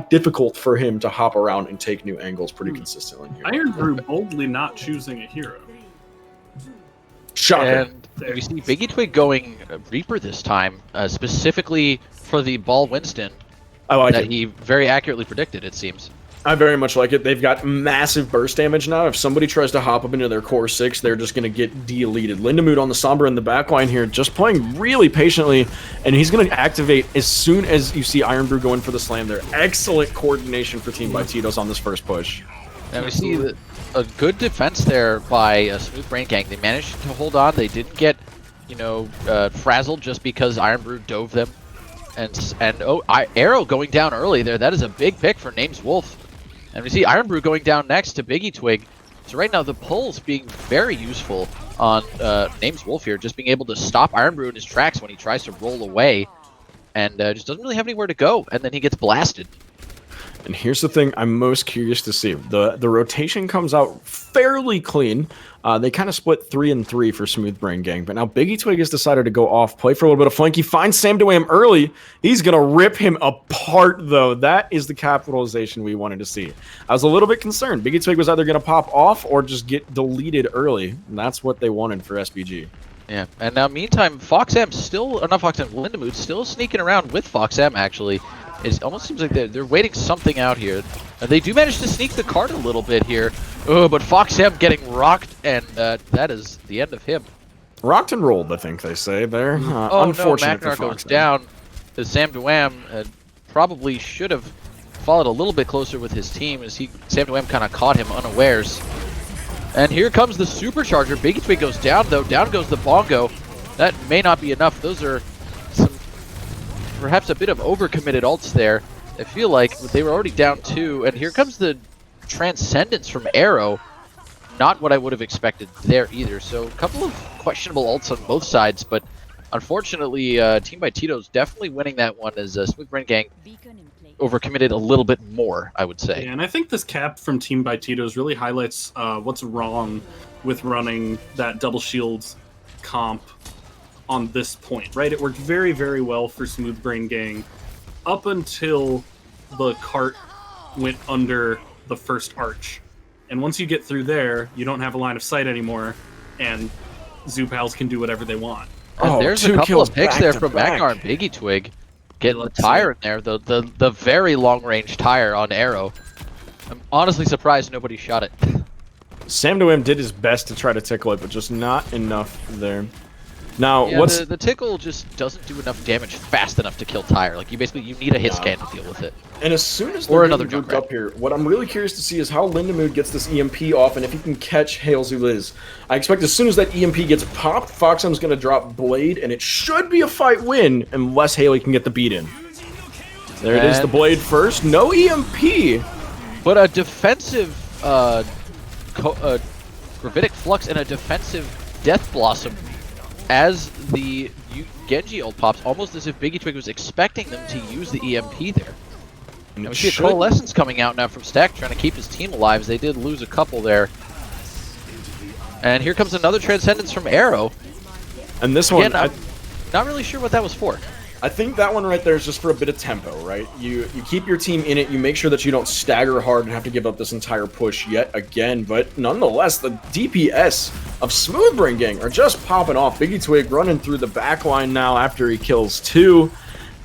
difficult for him to hop around and take new angles pretty consistently here.
Iron Brew boldly not choosing a hero.
Shocking.
And we see Biggie Twig going Reaper this time, specifically for the Ball Winston
I like
that
it.
he very accurately predicted, it seems.
I very much like it. They've got massive burst damage now. If somebody tries to hop up into their core 6, they're just going to get deleted. Lindamood on the Sombra in the backline here, just playing really patiently, and he's going to activate as soon as you see Iron Brew going for the slam there. Excellent coordination for Team by Tito's on this first push.
And we see a good defense there by Smoothbrain Gang. They managed to hold on. They didn't get, frazzled just because Iron Brew dove them. And Arrow going down early there. That is a big pick for Name's Wolf. And we see Iron Brew going down next to Biggie Twig. So right now the pulls being very useful on Name's Wolf here, just being able to stop Iron Brew in his tracks when he tries to roll away, and just doesn't really have anywhere to go, and then he gets blasted.
And here's the thing I'm most curious to see. The rotation comes out fairly clean. They kind of split 3 and 3 for Smoothbrain Gang, but now Biggie Twig has decided to go off, play for a little bit of flank. He finds Sam Dewam early. He's going to rip him apart, though. That is the capitalization we wanted to see. I was a little bit concerned. Biggie Twig was either going to pop off or just get deleted early, and that's what they wanted for SBG.
Yeah, and now meantime, Foxam Lindamood still sneaking around with Foxam, actually. It almost seems like they're waiting something out here. They do manage to sneak the card a little bit here. Oh, but Foxam getting rocked, and that is the end of him.
Rocked and rolled, I think they say there.
Oh
unfortunate
no, Macnar
for
goes
Foxam.
down. Sam Dewam probably should have followed a little bit closer with his team as Sam2M kind of caught him unawares. And here comes the supercharger. Biggie Twig goes down though. Down goes the bongo. That may not be enough. Those are some perhaps a bit of overcommitted ults there. I feel like they were already down 2, and here comes the Transcendence from Arrow. Not what I would have expected there either. So a couple of questionable ults on both sides, but unfortunately, Team by Tito's definitely winning that one as Smooth Brain Gang overcommitted a little bit more, I would say.
Yeah, and I think this cap from Team by Tito's really highlights what's wrong with running that double shield comp on this point, right? It worked very, very well for Smooth Brain Gang up until the cart went under the first arch. And once you get through there, you don't have a line of sight anymore, and Zoo Pals can do whatever they want.
And there's a couple of picks there from Magnar and Biggie Twig. Getting the tire in there, the very long-range tire on Arrow. I'm honestly surprised nobody shot it.
Sam2M did his best to try to tickle it, but just not enough there. Now,
yeah, the tickle just doesn't do enough damage fast enough to kill tire. Like, you need a hit scan to deal with it.
And as soon as
or
they're
another
moved up here, what I'm really curious to see is how Lindemood gets this EMP off and if he can catch Hail Zuliz. I expect as soon as that EMP gets popped, Foxham's going to drop Blade, and it should be a fight win unless Haley can get the beat in. There it is, the Blade first. No EMP.
But a defensive Gravitic Flux and a defensive Death Blossom as the Genji ult pops, almost as if Biggie Twig was expecting them to use the EMP there. And we see a Coalescence coming out now from Stack, trying to keep his team alive, as they did lose a couple there. And here comes another Transcendence from Arrow.
And this one,
I'm not really sure what that was for.
I think that one right there is just for a bit of tempo, right? You keep your team in it, you make sure that you don't stagger hard and have to give up this entire push yet again, but nonetheless, the DPS of Smooth Brain Gang are just popping off. Biggie Twig running through the back line now after he kills 2,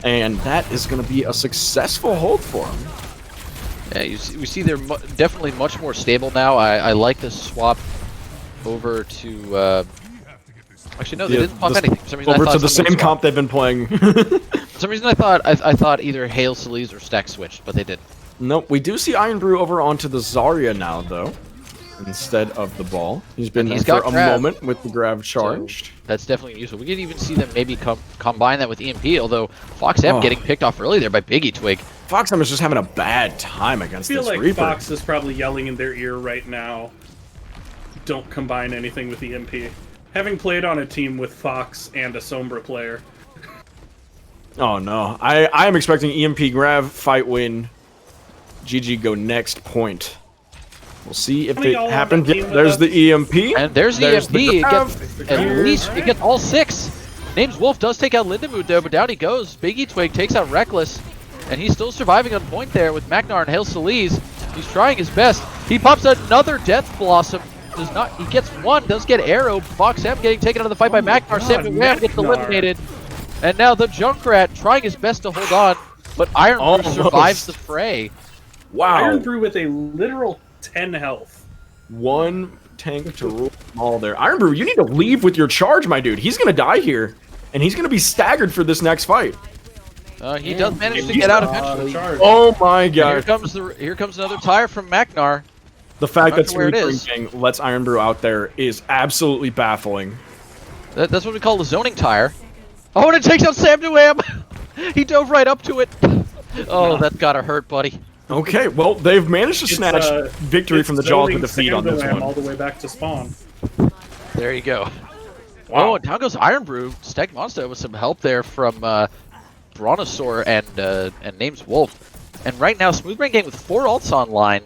and that is going to be a successful hold for him.
Yeah, we see they're definitely much more stable now. I like this swap over to... Actually, no, they didn't pop anything. For some reason,
over to the same comp they've been playing.
For some reason, I thought either Hail Solis or Stack switched, but they didn't.
Nope, we do see Iron Brew over onto the Zarya now, though, instead of the ball. He's been there for a moment with the grab charged.
So that's definitely useful. We could even see them maybe combine that with EMP, although Fox M getting picked off early there by Biggie Twig.
Fox M is just having a bad time against this Reaper. I feel like
Fox is probably yelling in their ear right now, don't combine anything with EMP. Having played on a team with Fox and a Sombra player.
Oh no. I am expecting EMP grab, fight win, GG go next point. We'll see if it happens. There's the EMP.
And there's the EMP. At least it gets all 6. Names Wolf does take out Lindemood there, but down he goes. Biggie Twig takes out Reckless. And he's still surviving on point there with Magnar and Hail Solis. He's trying his best. He pops another Death Blossom. He gets one, does get Arrow. Fox M getting taken out of the fight by Magnar. Sam2M gets eliminated. And now the Junkrat trying his best to hold on, but Iron Brew survives the fray.
Wow.
Iron Brew with a literal 10 health.
One tank to rule them all there. Iron Brew, you need to leave with your charge, my dude. He's going to die here, and he's going to be staggered for this next fight.
He does manage to get out eventually.
Oh my god.
Here comes another tire from Magnar.
The fact that Smooth Brain Gang lets Iron Brew out there is absolutely baffling.
That's what we call the zoning tire. Oh, and it takes out Sam2M! He dove right up to it. Oh, that's gotta hurt, buddy.
Okay, well, they've managed to snatch victory from the jaws of defeat on this one.
All the way back to spawn.
There you go.
Wow.
Oh, and down goes Iron Brew. Steg Monster with some help there from Brontosaur and Names Wolf. And right now, Smooth Brain Gang with 4 ults online.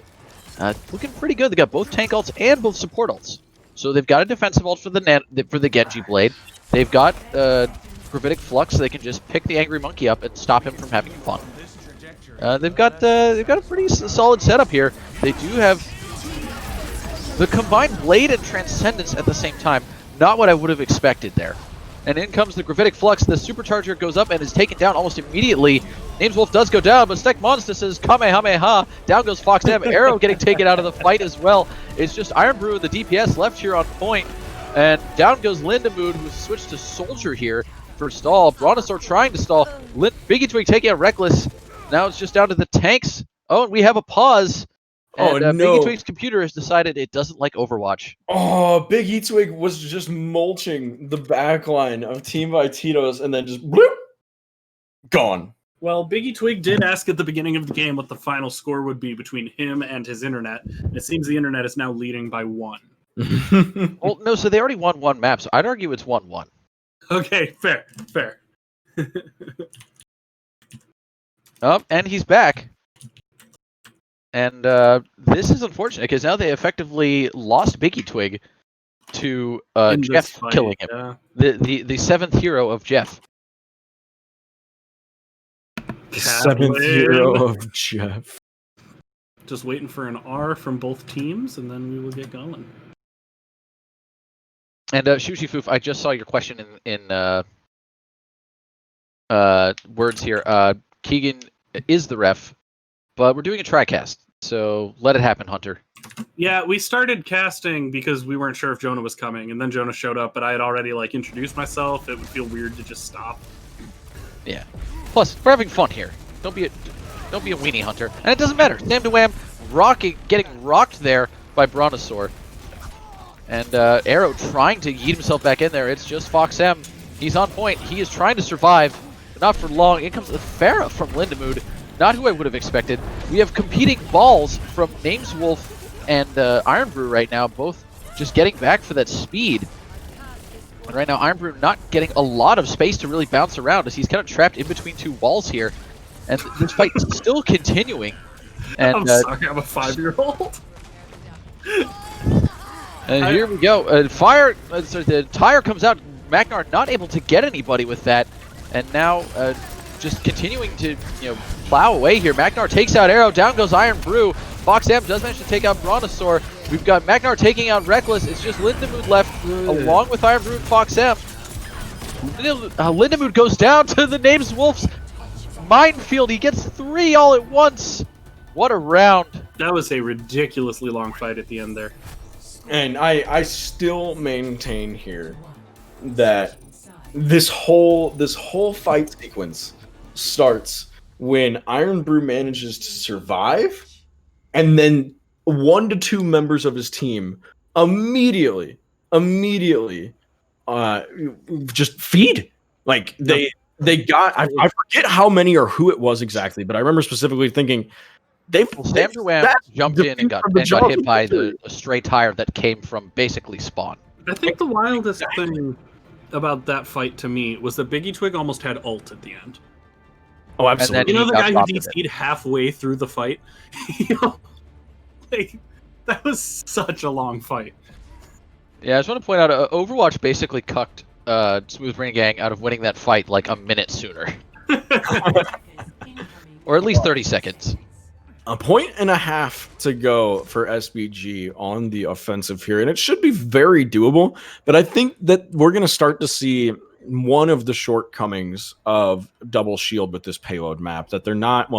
Looking pretty good. They got both tank ults and both support ults. So they've got a defensive ult for the Genji Blade. They've got Gravitic Flux, so they can just pick the Angry Monkey up and stop him from having fun. They've got a pretty solid setup here. They do have the combined Blade and Transcendence at the same time. Not what I would have expected there. And in comes the Gravitic Flux. The Supercharger goes up and is taken down almost immediately. Names Wolf does go down, but Steck Monster says Kamehameha. Down goes Fox M. Arrow getting taken out of the fight as well. It's just Iron Brew and the DPS left here on point. And down goes Lindemood, who switched to Soldier here for stall. Brontosaur trying to stall. Biggie Twig taking out Reckless. Now it's just down to the tanks Oh, and we have a pause.
Oh,
And
no.
Biggie Twig's computer has decided it doesn't like Overwatch.
Oh, Biggie Twig was just mulching the backline of Team by Tito's and then just bloop, gone.
Well, Biggie Twig did ask at the beginning of the game what the final score would be between him and his internet. It seems the internet is now leading by 1.
Well, no, so they already won one map, so I'd argue it's 1-1.
Okay, fair.
And he's back. And this is unfortunate because now they effectively lost Biggie Twig to Jeff killing him.
Yeah.
The seventh hero of Jeff.
The seventh hero of Jeff.
Just waiting for an R from both teams, and then we will get going.
And Shushi Foof, I just saw your question in words here. Keegan is the ref, but we're doing a tri-cast, so let it happen, Hunter.
Yeah, we started casting because we weren't sure if Jonah was coming, and then Jonah showed up, but I had already introduced myself. It would feel weird to just stop.
Yeah. Plus, we're having fun here. Don't be a weenie, Hunter. And it doesn't matter. Sam getting rocked there by Brontosaur. And Arrow trying to yeet himself back in there. It's just Fox M. He's on point. He is trying to survive, but not for long. In comes Farah from Lindemood. Not who I would have expected. We have competing balls from Nameswolf and Iron Brew right now, both just getting back for that speed. And right now, Iron Brew not getting a lot of space to really bounce around as he's kind of trapped in between two walls here. And this fight is still continuing. And,
I'm sorry, I'm a 5-year-old.
And here we go. The tire comes out. Magnar not able to get anybody with that. And now just continuing to plow away here. Magnar takes out Arrow. Down goes Iron Brew. Fox M does manage to take out Brontosaur. We've got Magnar taking out Reckless. It's just Lindemood left along with Iron Brew and Fox M. Lindemood goes down to the Nameswolf's minefield. He gets 3 all at once. What a round.
That was a ridiculously long fight at the end there.
And I still maintain here that this whole fight sequence starts when Iron Brew manages to survive, and then 1 to 2 members of his team immediately just feed. They got I forget how many or who it was exactly, but I remember specifically thinking
Sam Duam jumped in and got hit by the stray tire that came from basically spawn.
I think the wildest thing about that fight to me was that Biggie Twig almost had ult at the end.
Oh, absolutely.
You know the guy who DC'd halfway through the fight? That was such a long fight.
Yeah, I just want to point out, Overwatch basically cucked Smooth Brain Gang out of winning that fight a minute sooner. Or at least 30 seconds.
1.5 points to go for SBG on the offensive here, and it should be very doable. But I think that we're going to start to see one of the shortcomings of double shield with this payload map, that they're not,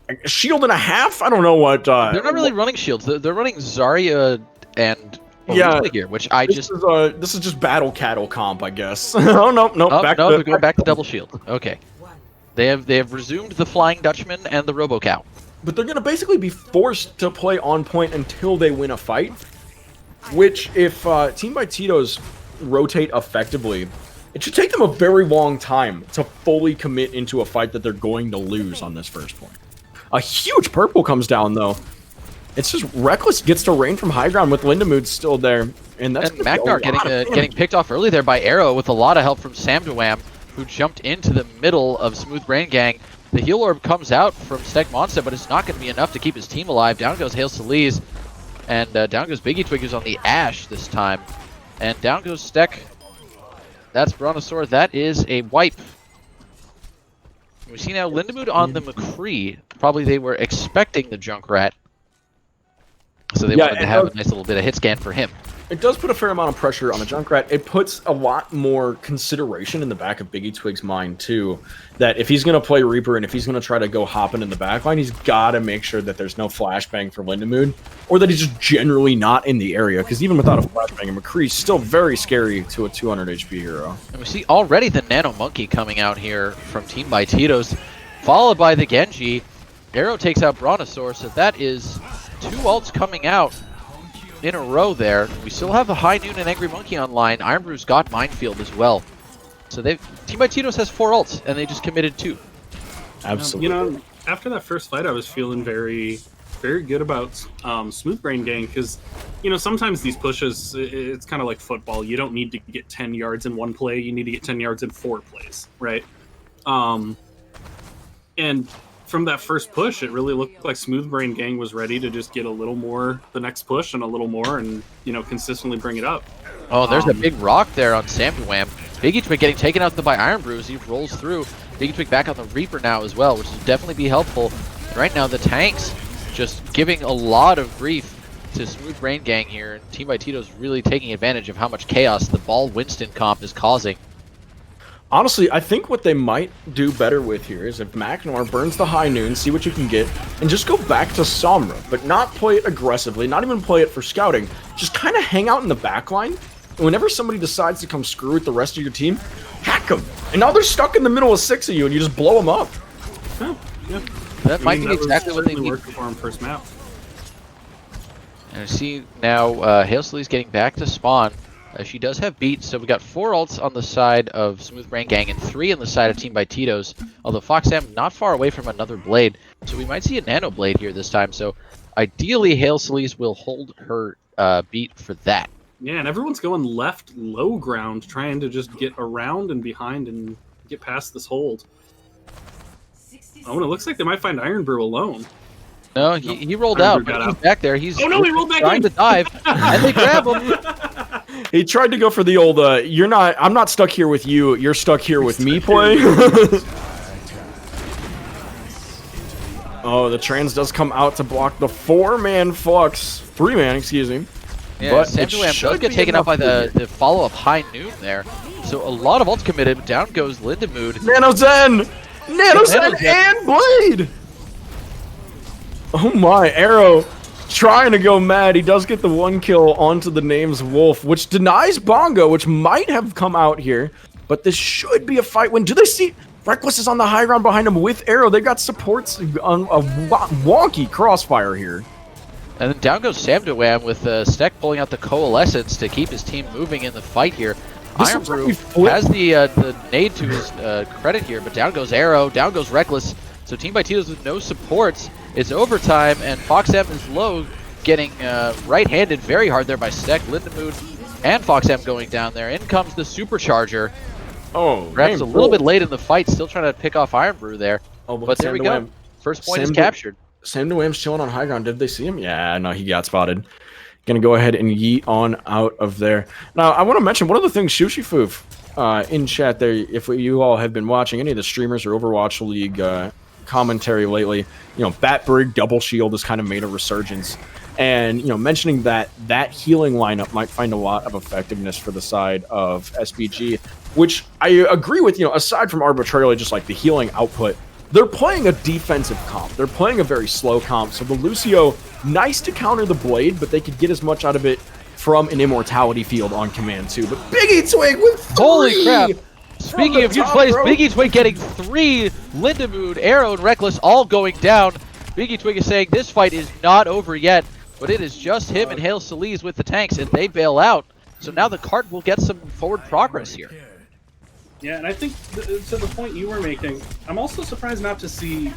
a shield and a half? I don't know what...
they're not really running shields. They're running Zarya and here, which
this is just battle cattle comp, I guess. Oh, no.
They're going back to double shield. Okay. They have resumed the Flying Dutchman and the Robo-Cow.
But they're going to basically be forced to play on point until they win a fight, which, if Team by Tito's rotate effectively, it should take them a very long time to fully commit into a fight that they're going to lose on this first point. A huge purple comes down, though. It's just Reckless gets to rain from high ground with Lindemood still there. And
Magnar getting picked off early there by Arrow with a lot of help from Sam Duam, who jumped into the middle of Smooth Brain Gang. The heal orb comes out from Stek Monster, but it's not going to be enough to keep his team alive. Down goes Hail Solis, and down goes Biggie Twig, who's on the Ash this time. And down goes Stek. That's Brontosaur. That is a wipe. We see now Lindemood on the McCree. Probably they were expecting the Junkrat, so they wanted to have a nice little bit of hit scan for him.
It does put a fair amount of pressure on the Junkrat. It puts a lot more consideration in the back of Biggie Twig's mind, too, that if he's going to play Reaper and if he's going to try to go hopping in the backline, he's got to make sure that there's no flashbang for Lindemood, or that he's just generally not in the area, because even without a flashbang, McCree's still very scary to a 200 HP hero.
And we see already the Nano Monkey coming out here from Team by Tito's, followed by the Genji, Arrow takes out Brontosaur, so that is 2 ults coming out in a row there. We still have a High Noon and Angry Monkey online. Iron Brew's got Minefield as well. So Team by Tito's has 4 ults, and they just committed 2.
Absolutely.
After that first fight, I was feeling very, very good about Smooth Brain Gang because, sometimes these pushes, it's kind of like football. You don't need to get 10 yards in one play. You need to get 10 yards in 4 plays, right? And from that first push, it really looked like Smooth Brain Gang was ready to just get a little more the next push and a little more and, consistently bring it up.
Oh, there's a big rock there on Samdwam. Biggie Twig getting taken out by Iron Brew as he rolls through. Biggie Twig back on the Reaper now as well, which will definitely be helpful. Right now, the tanks just giving a lot of grief to Smooth Brain Gang here. And Team by Tito's really taking advantage of how much chaos the Ball Winston comp is causing.
Honestly, I think what they might do better with here is if Macknor burns the High Noon, see what you can get, and just go back to Sombra, but not play it aggressively, not even play it for scouting. Just kind of hang out in the back line, and whenever somebody decides to come screw with the rest of your team, hack them. And now they're stuck in the middle of 6 of you, and you just blow them up.
Yeah.
That might be exactly what they need.
Worked for him first map.
And I see now Hail Slee's getting back to spawn. She does have beat, so we got 4 ults on the side of Smooth Brain Gang and 3 on the side of Team by Tito's. Although Foxam not far away from another blade, so we might see a Nano Blade here this time. So ideally, Hail Sleaze will hold her beat for that.
Yeah, and everyone's going left low ground, trying to just get around and behind and get past this hold. Oh, and it looks like they might find Iron Brew alone.
No, he rolled
Iron
out,
Brew
but
got
he's
out.
back there. He's
Oh no, he rolled back
trying
in!
to dive, and they grab him.
He tried to go for the old, I'm not stuck here with you, you're stuck here with me play. Oh, the trans does come out to block the 4-man flux. 3-man, excuse me.
Yeah,
but
Samdwam does get taken out by the follow-up High Noon there. So a lot of ults committed. Down goes Lindamood.
Nano Zen! And Blade! Oh my, Arrow trying to go mad. He does get the 1 kill onto the name's Wolf, which denies Bongo, which might have come out here. But this should be a fight win. Do they see... Reckless is on the high ground behind him with Arrow. They've got supports on a wonky crossfire here.
And then down goes Samdwam with Steck pulling out the Coalescence to keep his team moving in the fight here. Iron Brew has the nade to his credit here, but down goes Arrow, down goes Reckless. So Team by Tito's with no supports. It's overtime, and Foxam is low, getting right-handed very hard there by Steck. Lindamood and Foxam going down there. In comes the Supercharger.
Oh,
Perhaps a little bit late in the fight, still trying to pick off Iron Brew there.
Oh,
but there we go. First point is captured.
Samdwam's chilling on high ground. Did they see him? Yeah, no, he got spotted. Gonna go ahead and yeet on out of there. Now, I want to mention one of the things Shushifoof in chat there, if you all have been watching any of the streamers or Overwatch League commentary lately, Batbrig Double Shield has kind of made a resurgence. And, mentioning that healing lineup might find a lot of effectiveness for the side of SBG, which I agree with, aside from arbitrarily just like the healing output, they're playing a defensive comp. They're playing a very slow comp. So the Lucio, nice to counter the Blade, but they could get as much out of it from an Immortality field on command too. But Biggie Twig with 3!
Holy crap! Speaking of huge plays, Biggie Twig getting 3, Lindamood, Arrow, and Reckless all going down. Biggie Twig is saying this fight is not over yet, but it is just him and Hail Sleaze with the tanks, and they bail out. So now the cart will get some forward progress here.
Yeah, and I think to the point you were making, I'm also surprised not to see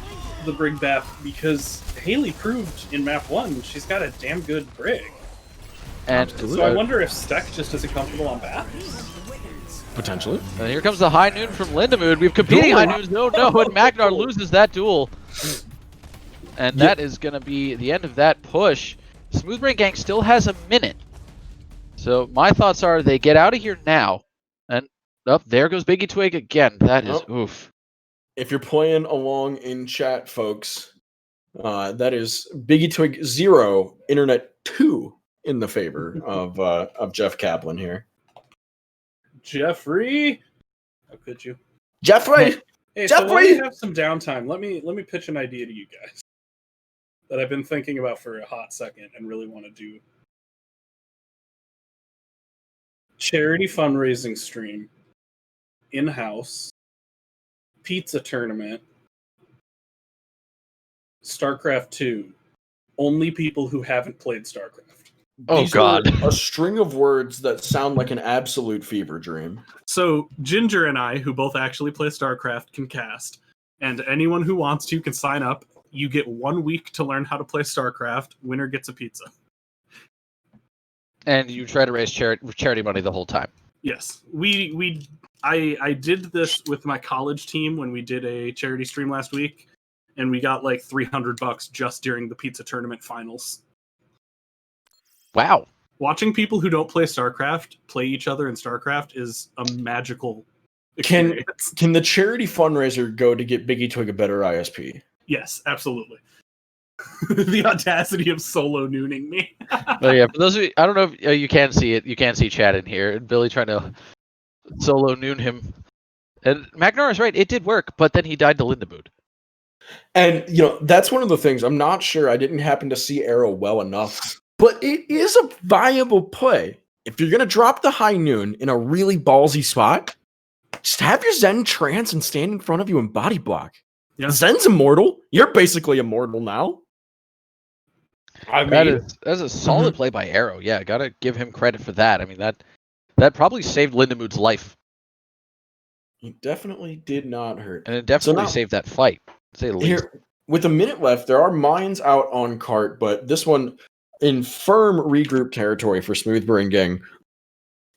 the Brig Bap because Haley proved in map 1 she's got a damn good Brig.
And
so I wonder if Steck just isn't comfortable on Bap.
Potentially.
And here comes the High Noon from Lindamood. We have competing High Noons. No, and Magnar loses that duel. And that is going to be the end of that push. Smooth Brain Gang still has a minute. So my thoughts are they get out of here now. And there goes Biggie Twig again. That is oof.
If you're playing along in chat, folks, that is Biggie Twig 0, Internet 2 in the favor of Jeff Kaplan here.
Jeffrey, how could you?
Jeffrey,
hey,
Jeffrey.
So while we have some downtime, let me pitch an idea to you guys that I've been thinking about for a hot second and really want to do. Charity fundraising stream, in-house, pizza tournament, StarCraft 2, only people who haven't played StarCraft.
Oh,
These
God.
are a string of words that sound like an absolute fever dream.
So Ginger and I, who both actually play StarCraft, can cast, and anyone who wants to can sign up. You get 1 week to learn how to play StarCraft. Winner gets a pizza.
And you try to raise charity money the whole time.
Yes, I did this with my college team when we did a charity stream last week, and we got like $300 just during the pizza tournament finals.
Wow.
Watching people who don't play StarCraft play each other in StarCraft is a magical
Can
experience.
can the charity fundraiser go to get Biggie Twig a better ISP?
Yes, absolutely. The audacity of solo nooning me.
But yeah, for those of you, I don't know if you can see it. You can see Chad in here. And Billy trying to solo noon him. And Magnar is right. It did work, but then he died to Lindamood.
And that's one of the things. I'm not sure. I didn't happen to see Arrow well enough, but it is a viable play. If you're gonna drop the high noon in a really ballsy spot, just have your Zen trance and stand in front of you and body block.
Yeah.
Zen's immortal. You're basically immortal now. I mean,
That's a solid play by Arrow. Yeah, gotta give him credit for that. I mean that probably saved Lindamood's life,
it definitely did not hurt.
and it definitely
now-
saved that fight. To say the least.
Here, with a minute left, there are mines out on cart, but this one in firm regroup territory for Smooth Brain Gang.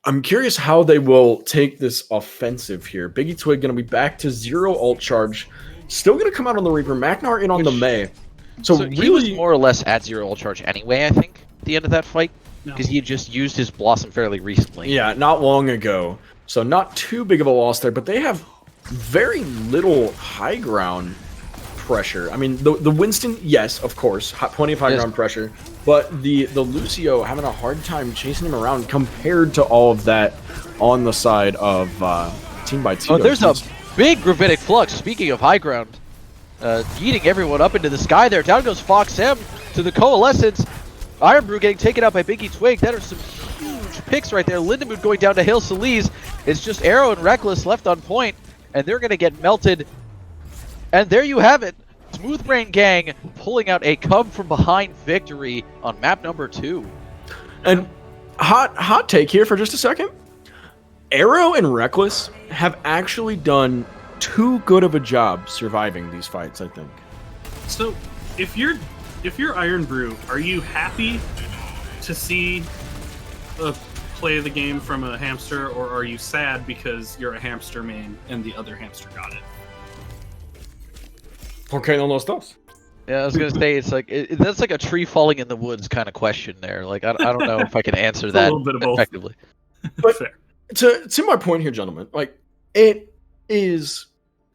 I'm curious how they will take this offensive here. Biggie Twig going to be back to 0 ult charge. Still going to come out on the Reaper. Magnar in on the May. So
he
really,
was more or less at 0 ult charge anyway, I think, at the end of that fight.
No.
Because he had just used his Blossom fairly recently.
yeah, not long ago. So not too big of a loss there, but they have very little high ground pressure. I mean, the Winston, yes, of course, plenty of high ground pressure, but the Lucio having a hard time chasing him around compared to all of that on the side of Team by Team.
Oh, there's a big gravitic flux. Speaking of high ground, yeeting everyone up into the sky there. Down goes Fox M to the Coalescence. Iron Brew getting taken out by Biggie Twig. That are some huge picks right there. Lindamood going down to Hill Solis. It's just Arrow and Reckless left on point, and they're going to get melted. And there you have it. Smooth Brain Gang pulling out a come from behind victory on map number 2.
And hot take here for just a second. Arrow and Reckless have actually done too good of a job surviving these fights, I think.
So, if you're Iron Brew, are you happy to see a play the game from a hamster, or are you sad because you're a hamster main and the other hamster got it?
Okay, no los dos.
Yeah, I was gonna say it's like that's like a tree falling in the woods kind of question there. Like I don't know if I can answer
It's a
that
little bit of both.
effectively.
But
Fair.
to my point here, gentlemen, like it is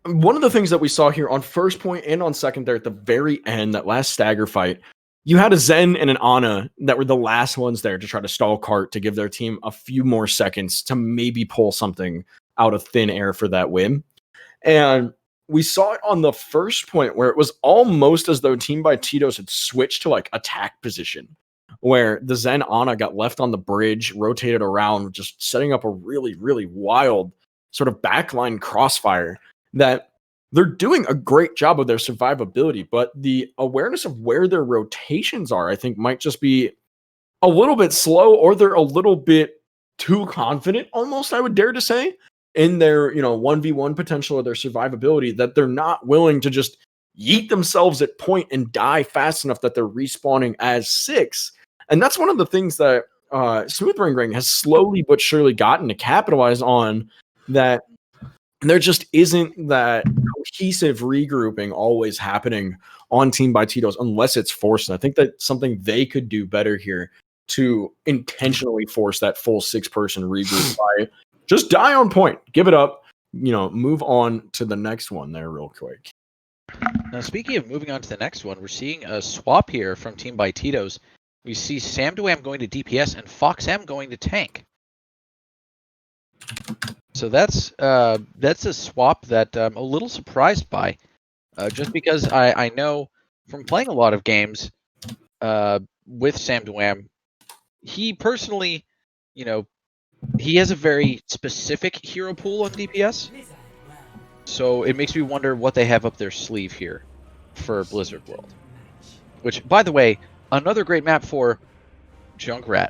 one of the things that we saw here on first point and on second there at the very end, that last stagger fight. You had a Zen and an Ana that were the last ones there to try to stall cart to give their team a few more seconds to maybe pull something out of thin air for that win. And we saw it on the first point where it was almost as though Team by Tito's had switched to like attack position, where the Zen Ana got left on the bridge, rotated around, just setting up a really, really wild sort of backline crossfire that they're doing a great job of their survivability, but the awareness of where their rotations are, I think, might just be a little bit slow, or they're a little bit too confident, almost, I would dare to say, in their 1v1 potential or their survivability, that they're not willing to just yeet themselves at point and die fast enough that they're respawning as 6. And that's one of the things that Smooth Brain Gang has slowly but surely gotten to capitalize on, that there just isn't that cohesive regrouping always happening on Team by Tito's unless it's forced. And I think that's something they could do better here, to intentionally force that full 6-person regroup by just die on point, give it up, move on to the next one there real quick.
Now, speaking of moving on to the next one, we're seeing a swap here from Team by Tito's. We see Sam Dwam going to DPS and Fox M going to tank. So that's a swap that I'm a little surprised by, just because I know from playing a lot of games with Sam Dwam, he personally, he has a very specific hero pool on DPS. So it makes me wonder what they have up their sleeve here for Blizzard World. which, by the way, another great map for Junkrat.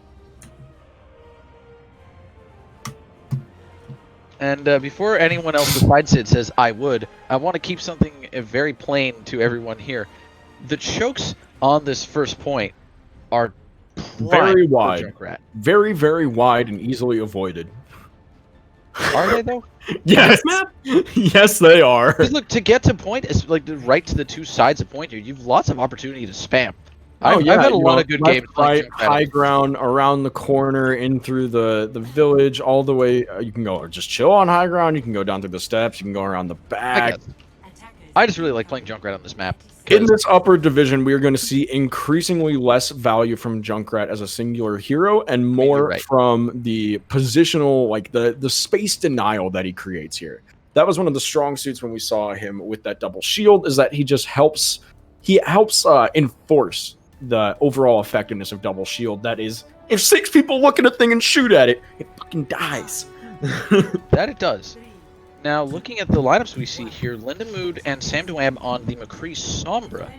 And before anyone else besides Sid says I would, I want to keep something very plain to everyone here. The chokes on this first point are
very wide,
Junkrat.
very, very wide and easily avoided.
Are they though?
Yes, yes, they are.
Because look, to get to point, is like right to the two sides of point here. You've lots of opportunity to spam. I've had a lot of good games.
Right, high ground, around the corner, in through the village, all the way. You can go just chill on high ground. You can go down through the steps. You can go around the back.
I just really like playing Junkrat on this map.
In this upper division, we are going to see increasingly less value from Junkrat as a singular hero and more from the positional, like the space denial that he creates here. That was one of the strong suits when we saw him with that double shield, is that he just helps enforce the overall effectiveness of double shield. That is, if 6 people look at a thing and shoot at it, it fucking dies.
That it does. Now, looking at the lineups we see here, Lindemood and Samduam on the McCree Sombra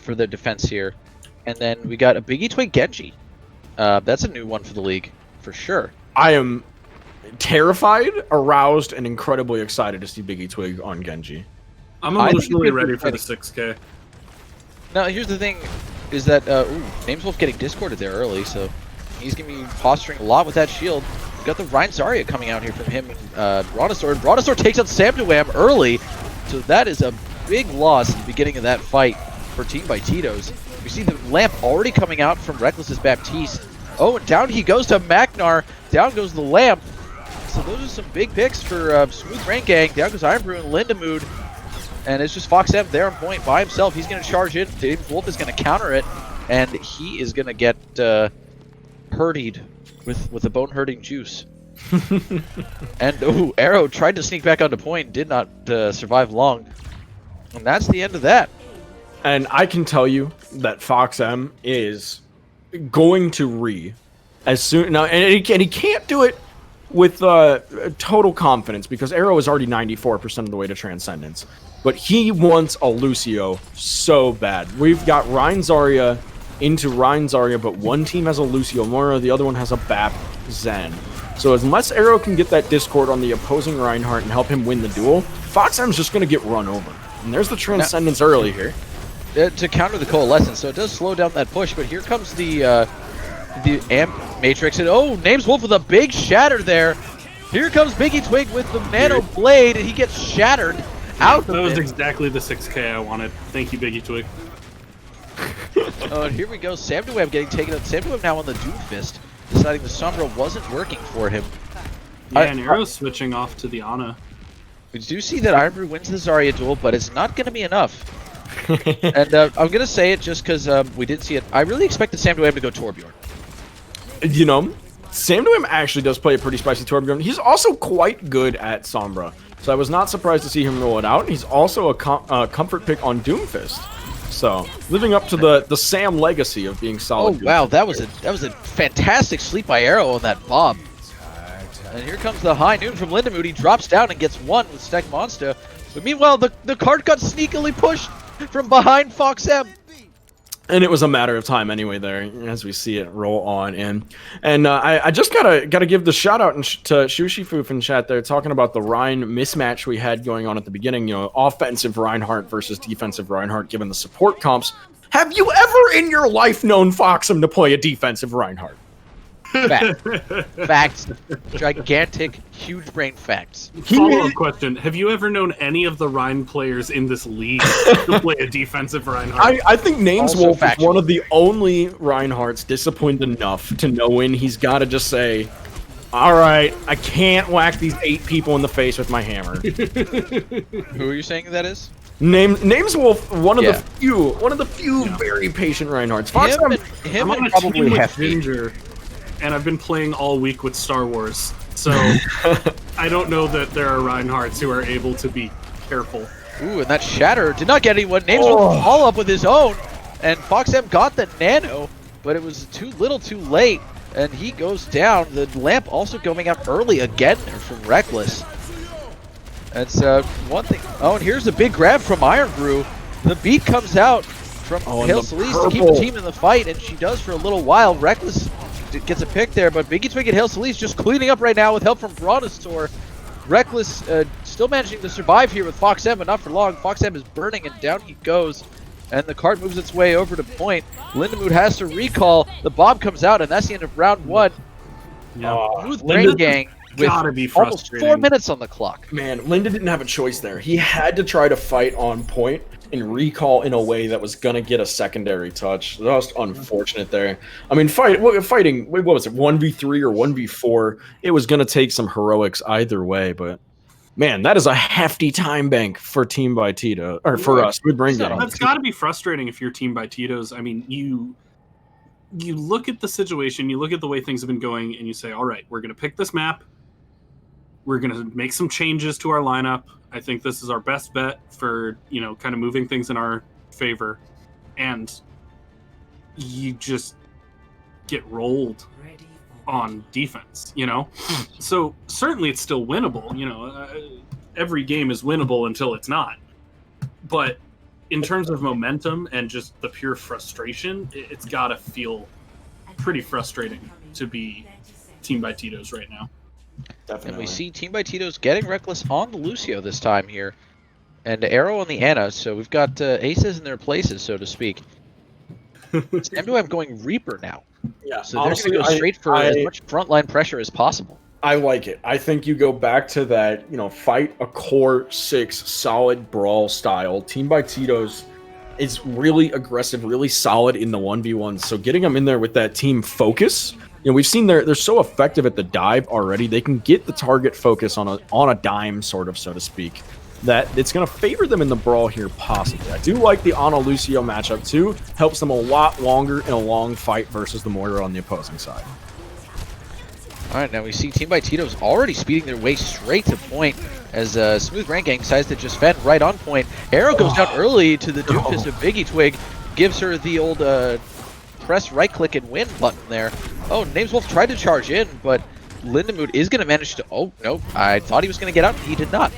for their defense here. And then we got a Biggie Twig Genji. That's a new one for the league, for sure.
I am terrified, aroused, and incredibly excited to see Biggie Twig on Genji.
I'm emotionally ready for the 6K.
Now, here's the thing, is that, Nameswolf getting discorded there early, so he's going to be posturing a lot with that shield. We've got the Rein Zarya coming out here from him and Brontosaur. And Brontosaur takes out Samduam early, so that is a big loss at the beginning of that fight for Team by Tito's. We see the lamp already coming out from Reckless's Baptiste. Oh, and down he goes to Magnar. Down goes the lamp. So those are some big picks for Smooth Brain Gang. Down goes Iron Brew and Lindemood. And it's just Fox M there on point by himself. He's going to charge it. Dave Wolf is going to counter it. And he is going to get hurtied with a bone-hurting juice. And, Arrow tried to sneak back onto point. Did not survive long. And that's the end of that.
And I can tell you that Fox M is going to as soon now, and he can't do it with total confidence because Arrow is already 94% of the way to Transcendence. But he wants a Lucio so bad. We've got Rein Zarya into Rein Zarya, but one team has a Lucio Mora, the other one has a Bap Zen. So unless Arrow can get that Discord on the opposing Reinhardt and help him win the duel, Fox M's just going to get run over. And there's the Transcendence early here.
To counter the Coalescence, so it does slow down that push, but here comes the Amp Matrix, and Nameswolf with a big shatter there. Here comes Biggie Twig with the Nano Blade, and he gets shattered out of it.
That was exactly the 6K I wanted. Thank you, Biggie Twig.
And here we go, Samduam getting taken out. Samduam now on the Doomfist, deciding the Sombra wasn't working for him.
Yeah, and Arrow's switching off to the Ana.
We do see that Iron Brew wins the Zarya duel, but it's not going to be enough. And I'm going to say it just because we didn't see it. I really expected Samduam to go Torbjorn.
You know, Samduam actually does play a pretty spicy Torbjorn. He's also quite good at Sombra, so I was not surprised to see him roll it out. He's also a comfort pick on Doomfist. So, living up to the Sam legacy of being solid.
Oh wow, that was a fantastic sleep by Arrow on that Bob. And here comes the high noon from Lindemood. He drops down and gets one with Stack Monster. But meanwhile, the card got sneakily pushed from behind Fox M.
And it was a matter of time anyway there, as we see it roll on in. And I just gotta give the shout out to Shushifoof in chat there, talking about the Rein mismatch we had going on at the beginning. You know, offensive Reinhardt versus defensive Reinhardt, given the support comps. Have you ever in your life known Foxem to play a defensive Reinhardt?
Fact. Facts. Gigantic, huge brain facts.
Follow-up question. Have you ever known any of the Rein players in this league to play a defensive Reinhardt?
I think Nameswolf is one of the only Reinhardts disciplined enough to know when he's got to just say, all right, I can't whack these 8 people in the face with my hammer.
Who are you saying that is?
Nameswolf, one of the few very patient Reinhardts.
I'm on a team with Ginger. And I've been playing all week with Star Wars, so I don't know that there are Reinhardts who are able to be careful.
Ooh, and that shatter did not get anyone. Nameswolf follow up with his own, and Fox M got the nano, but it was too little too late, and he goes down. The lamp also going out early again there from Reckless. That's one thing. Oh, and here's a big grab from Iron Brew. The beat comes out from
Oh, and
Hail
the
Solis to keep the team in the fight, and she does for a little while. Reckless gets a pick there, but Biggie Twig and Hail Solis just cleaning up right now with help from Brontosaur. Reckless still managing to survive here with Fox M, but not for long. Fox M is burning, and down he goes. And the cart moves its way over to point. Lindemood has to recall. The bomb comes out, and that's the end of round 1. Smooth Brain Gang with almost 4 minutes on the clock.
Man, Linda didn't have a choice there. He had to try to fight on point and recall in a way that was going to get a secondary touch. That was unfortunate there. I mean, fighting, what was it, 1v3 or 1v4? It was going to take some heroics either way, but man, that is a hefty time bank for Team by Tito, or for us.
That's got to be frustrating if you're Team by Tito's. I mean, you look at the situation, you look at the way things have been going, and you say, all right, we're going to pick this map. We're going to make some changes to our lineup. I think this is our best bet for, kind of moving things in our favor. And you just get rolled on defense, So certainly it's still winnable. Every game is winnable until it's not. But in terms of momentum and just the pure frustration, it's got to feel pretty frustrating to be Team by Tito's right now.
Definitely.
And we see Team by Tito's getting Reckless on the Lucio this time here. And Arrow on the Anna, so we've got aces in their places, so to speak. M2M going Reaper now.
Yeah,
so they're going to go straight for as much frontline pressure as possible.
I like it. I think you go back to that, fight a core 6 solid brawl style. Team by Tito's is really aggressive, really solid in the 1v1. So getting them in there with that team focus, we've seen they're so effective at the dive already. They can get the target focus on a dime, sort of, so to speak, that it's going to favor them in the brawl here, possibly. I do like the Ana Lucio matchup, too. Helps them a lot longer in a long fight versus the Moira on the opposing side.
All right, now we see Team by Tito's already speeding their way straight to point as Smooth Brain Gang decides to just fend right on point. Arrow goes down early to the Doomfist of Biggie Twig, gives her the old press right click and win button there. Oh, Nameswolf tried to charge in, but Lindemood is going to manage to... Oh, no, I thought he was going to get out, he did not.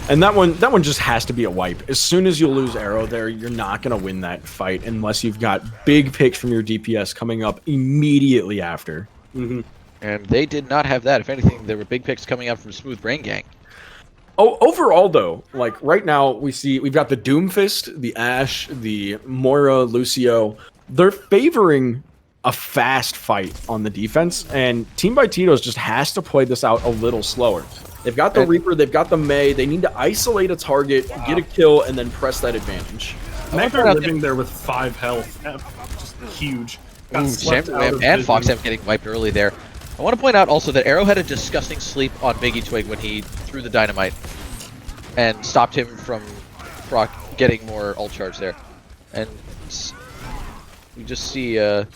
And that one just has to be a wipe. As soon as you lose Arrow there, you're not going to win that fight unless you've got big picks from your DPS coming up immediately after.
Mm-hmm.
And they did not have that. If anything, there were big picks coming up from Smooth Brain Gang.
Oh, overall, though, like right now, we've got the Doomfist, the Ashe, the Moira, Lucio. They're favoring a fast fight on the defense, and Team by Tito's just has to play this out a little slower. They've got the Reaper, they've got the Mei. They need to isolate a target, get a kill, and then press that advantage.
They're living there with 5 health. Just huge.
Sam and Fox M getting wiped early there. I want to point out also that Arrow had a disgusting sleep on Biggie Twig when he threw the dynamite and stopped him from getting more ult charge there. And we just see... sorry,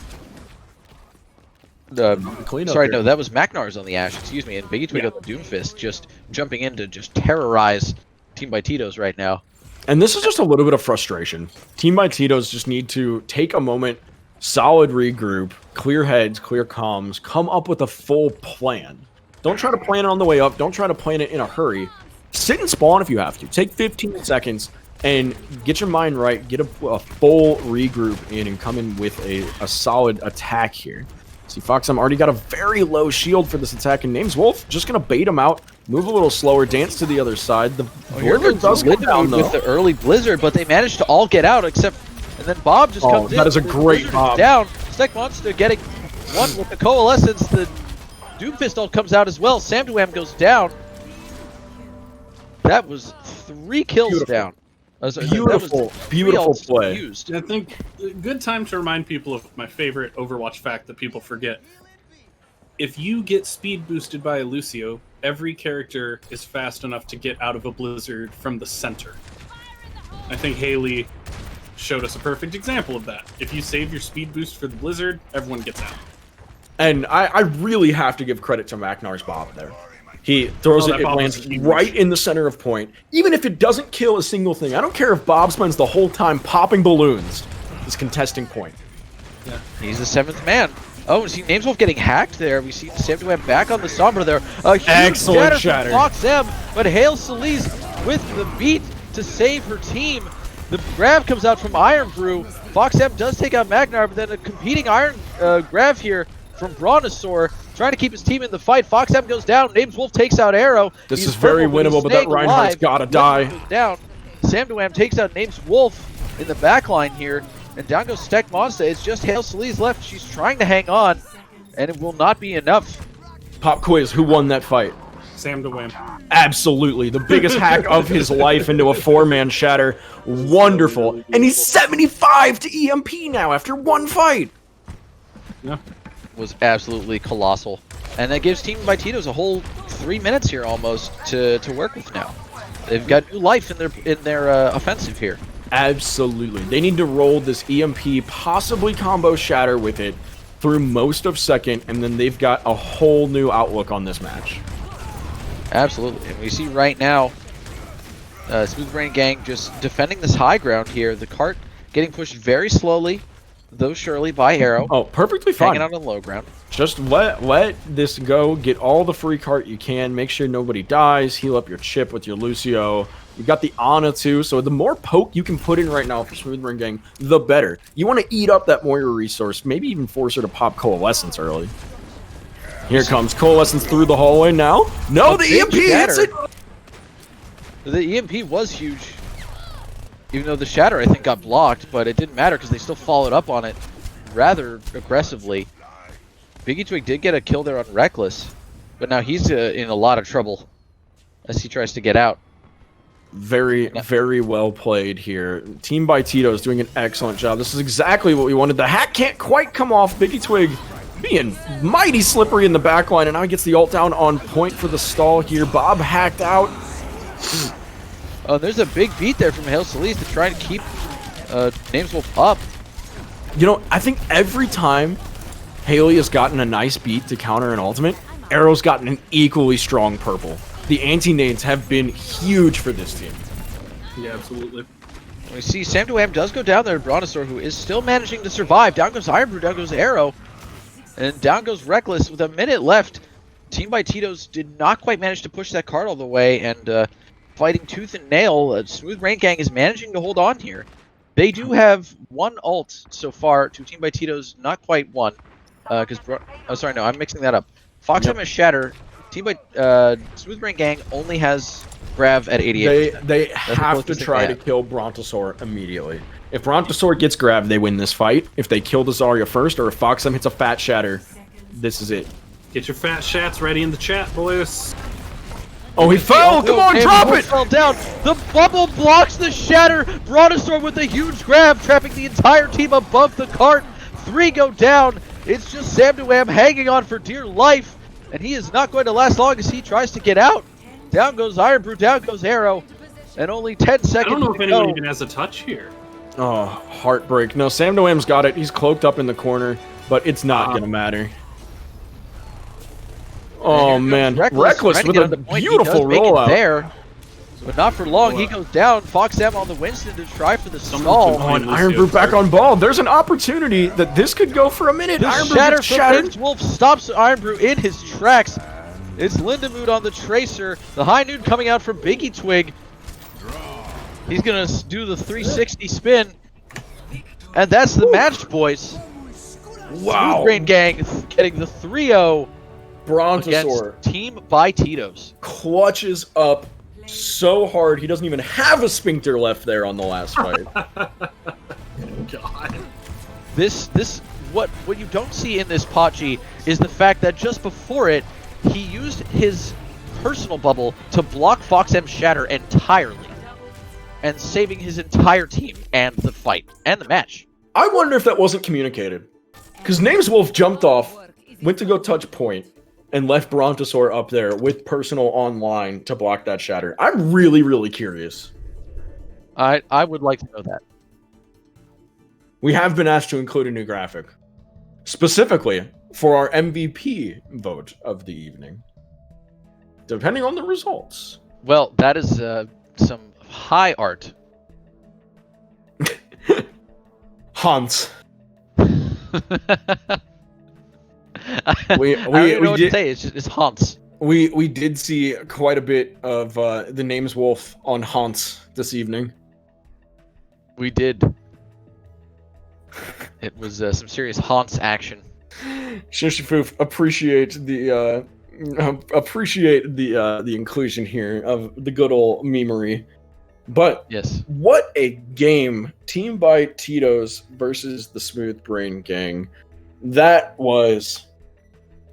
no, that was Macnar's on the Ashe, excuse me, and Biggie Twig on the Doomfist just jumping in to just terrorize Team by Tito's right now.
And this is just a little bit of frustration. Team by Tito's just need to take a moment, solid regroup, clear heads, clear comms, come up with a full plan. Don't try to plan it on the way up. Don't try to plan it in a hurry. Sit and spawn if you have to. Take 15 seconds and get your mind right. Get a full regroup in and come in with a solid attack here. See, Fox M already got a very low shield for this attack, and Nameswolf just going to bait him out, move a little slower, dance to the other side. The Blizzard does come down, though.
With the early Blizzard, but they managed to all get out, except... And then Bob just comes in.
That is a great Bob.
Down. Steck Monster getting one with the Coalescence. The Doomfist ult comes out as well. Samduam goes down. That was 3 kills down.
Beautiful play.
Used. I think a good time to remind people of my favorite Overwatch fact that people forget. If you get speed boosted by a Lucio, every character is fast enough to get out of a Blizzard from the center. I think Haley showed us a perfect example of that. If you save your speed boost for the Blizzard, everyone gets out.
And I really have to give credit to Macnar's Bob there. He throws it lands right in the center of point. Even if it doesn't kill a single thing, I don't care if Bob spends the whole time popping balloons. He's contesting point.
Yeah. He's the 7th man. Oh, we see Nameswolf getting hacked there. We see Samduam back on the Sombra there. A huge
excellent
shatter from Fox M, but Hail Solis with the beat to save her team. The grab comes out from Iron Brew. FoxM does take out Magnar, but then a competing Iron grab here from Brontosaur, trying to keep his team in the fight. FoxM goes down. Names Wolf takes out Arrow.
This
He's
is very
purple,
winnable, but that
staying
Reinhardt's
alive.
gotta die.
Goes down. Samdawam takes out Names Wolf in the back line here. And down goes Stek Monster. It's just Hail Celise left. She's trying to hang on, and it will not be enough.
Pop quiz, who won that fight?
Sam to win.
Absolutely. The biggest hack of his life into a 4-man shatter. Wonderful. And he's 75 to EMP now after one fight.
Yeah.
Was absolutely colossal. And that gives Team by Tito's a whole 3 minutes here almost to work with now. They've got new life in their offensive here.
Absolutely. They need to roll this EMP, possibly combo shatter with it through most of second, and then they've got a whole new outlook on this match.
Absolutely. And we see right now Smooth Brain Gang just defending this high ground here. The cart getting pushed very slowly, though surely, by Arrow.
Oh, perfectly fine.
Hanging out on low ground.
Just let this go. Get all the free cart you can. Make sure nobody dies. Heal up your chip with your Lucio. You got the Ana too, so the more poke you can put in right now for Smooth Brain Gang, the better. You want to eat up that Moira resource, maybe even force her to pop Coalescence early. Here comes Coalescence through the hallway now. No, the EMP hits it!
The EMP was huge. Even though the Shatter, I think, got blocked, but it didn't matter because they still followed up on it rather aggressively. Biggie Twig did get a kill there on Reckless, but now he's in a lot of trouble as he tries to get out.
Very, very well played here. Team by Tito is doing an excellent job. This is exactly what we wanted. The hack can't quite come off. Biggie Twig being mighty slippery in the backline, and now he gets the ult down on point for the stall here. Bob hacked out.
Oh, there's a big beat there from Hail Celise to try and keep Names Wolf up.
You know, I think every time Haley has gotten a nice beat to counter an ultimate, Arrow's gotten an equally strong purple. The anti-nades have been huge for this team.
Yeah, absolutely.
We see Samdawam does go down there to Brontosaur, who is still managing to survive. Down goes Iron Brew, down goes Arrow, and down goes Reckless with a minute left. Team by Tito's did not quite manage to push that card all the way, and fighting tooth and nail, Smooth Brain Gang is managing to hold on here. They do have one ult so far to Team by Tito's, not quite one. Because oh, sorry, no, I'm mixing that up. FoxM has Shatter. Team by Smooth Brain Gang only has Grav at 88.
They have to try to kill Brontosaur immediately. If Brontosaur gets Grav, they win this fight. If they kill the Zarya first, or if FoxM hits a fat Shatter, this is it.
Get your fat shats ready in the chat, boys.
Oh, he fell! Come on, drop it!
Fell down. The bubble blocks the Shatter. Brontosaur with a huge grab, trapping the entire team above the cart. 3 go down. It's just Samdawam hanging on for dear life, and he is not going to last long as he tries to get out. Down goes Iron Brew, down goes Arrow, and only 10 seconds
I don't know
to
if anyone
go.
even has a touch here.
Oh, heartbreak. No, Samdawam's got it. He's cloaked up in the corner, but it's not going to matter. Oh, man. Reckless with a beautiful rollout.
There, but not for long. He goes down. FoxM on the Winston to try for the stall.
Oh, and Iron Brew back on ball. There's an opportunity that this could go for a minute.
The
Iron Brew
Shatter
gets
from
shattered.
Names Wolf stops Iron Brew in his tracks. It's Lindemood on the Tracer. The high noon coming out from Biggie Twig. He's going to do the 360 spin. And that's the match, boys.
Wow.
Smooth Brain Gang getting the 3-0
Brontosaur
against Team by Tito's.
clutches up so hard he doesn't even have a sphincter left there on the last fight.
God.
What you don't see in this pot G is the fact that just before it, he used his personal bubble to block FoxM's Shatter entirely, and saving his entire team and the fight and the match.
I wonder if that wasn't communicated. Because Names Wolf jumped off, went to go touch point, and left Brontosaur up there with personal online to block that Shatter. I'm really, really curious.
I would like to know that.
We have been asked to include a new graphic. Specifically for our MVP vote of the evening. Depending on the results.
Well, that is some high art.
Hans.
I don't even know what to say. It's Hans.
We did see quite a bit of the Names Wolf on Hans this evening.
We did. It was some serious haunts action.
Shishifoof, appreciate the inclusion here of the good old memery. But
Yes.
what a game. Team by Tito's versus the Smooth Brain Gang. That was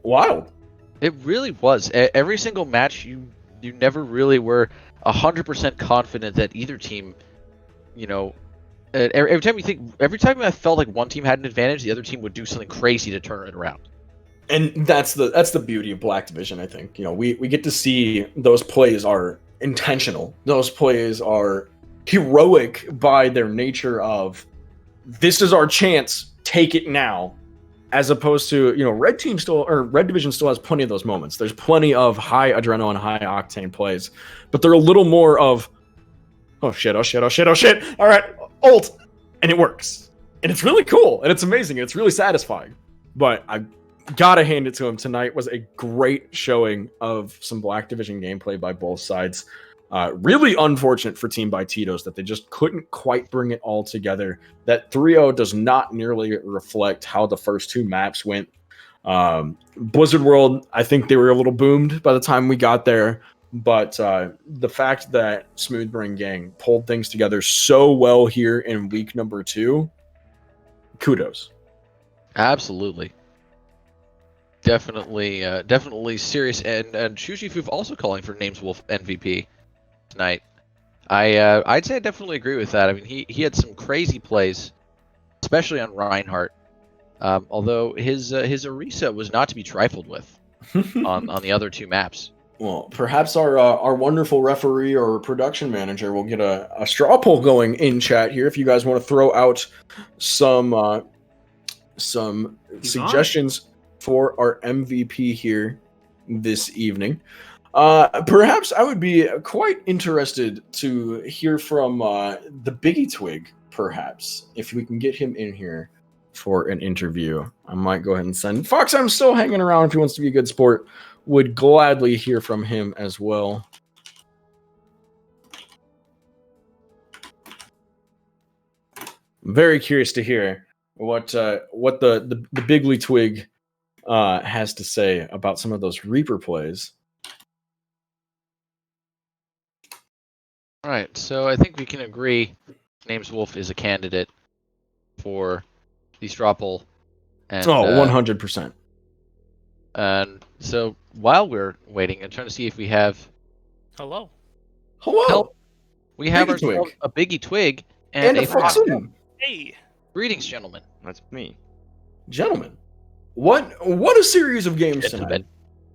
wild.
It really was. Every single match, you never really were 100% confident that either team, you know, every time I felt like one team had an advantage, the other team would do something crazy to turn it around.
And that's the beauty of Black Division, I think. We get to see those plays are intentional. Those plays are heroic by their nature of, this is our chance, take it now. As opposed to, Red Division still has plenty of those moments. There's plenty of high adrenaline, high octane plays, but they're a little more of, oh shit, all right, ult, and it works. And it's really cool, and it's amazing, and it's really satisfying. But I gotta hand it to him. Tonight was a great showing of some Black Division gameplay by both sides. Really unfortunate for Team by Tito's that they just couldn't quite bring it all together. That 3-0 does not nearly reflect how the first two maps went. Blizzard World, I think they were a little boomed by the time we got there. But the fact that Smooth Brain Gang pulled things together so well here in week number 2, kudos.
Absolutely. Definitely serious. And Shushifoof also calling for Names Wolf MVP tonight. I'd say I definitely agree with that. I mean, he had some crazy plays, especially on Reinhardt. Although his Orisa was not to be trifled with on the other two maps.
Well, perhaps our wonderful referee or production manager will get a straw poll going in chat here if you guys want to throw out some suggestions for our MVP here this evening. Perhaps I would be quite interested to hear from the Biggie Twig, perhaps, if we can get him in here for an interview. I might go ahead and send Fox. I'm still hanging around if he wants to be a good sport. Would gladly hear from him as well. Very curious to hear what the Bigly Twig has to say about some of those Reaper plays.
All right, so I think we can agree Names Wolf is a candidate for the straw poll. And,
100%.
And so while we're waiting, I'm trying to see if we have...
Hello.
Help. We have
Biggie
ourselves
Twig.
a Biggie Twig and a Fox.
Hey.
Greetings, gentlemen.
That's me.
Gentlemen, what a series of games tonight.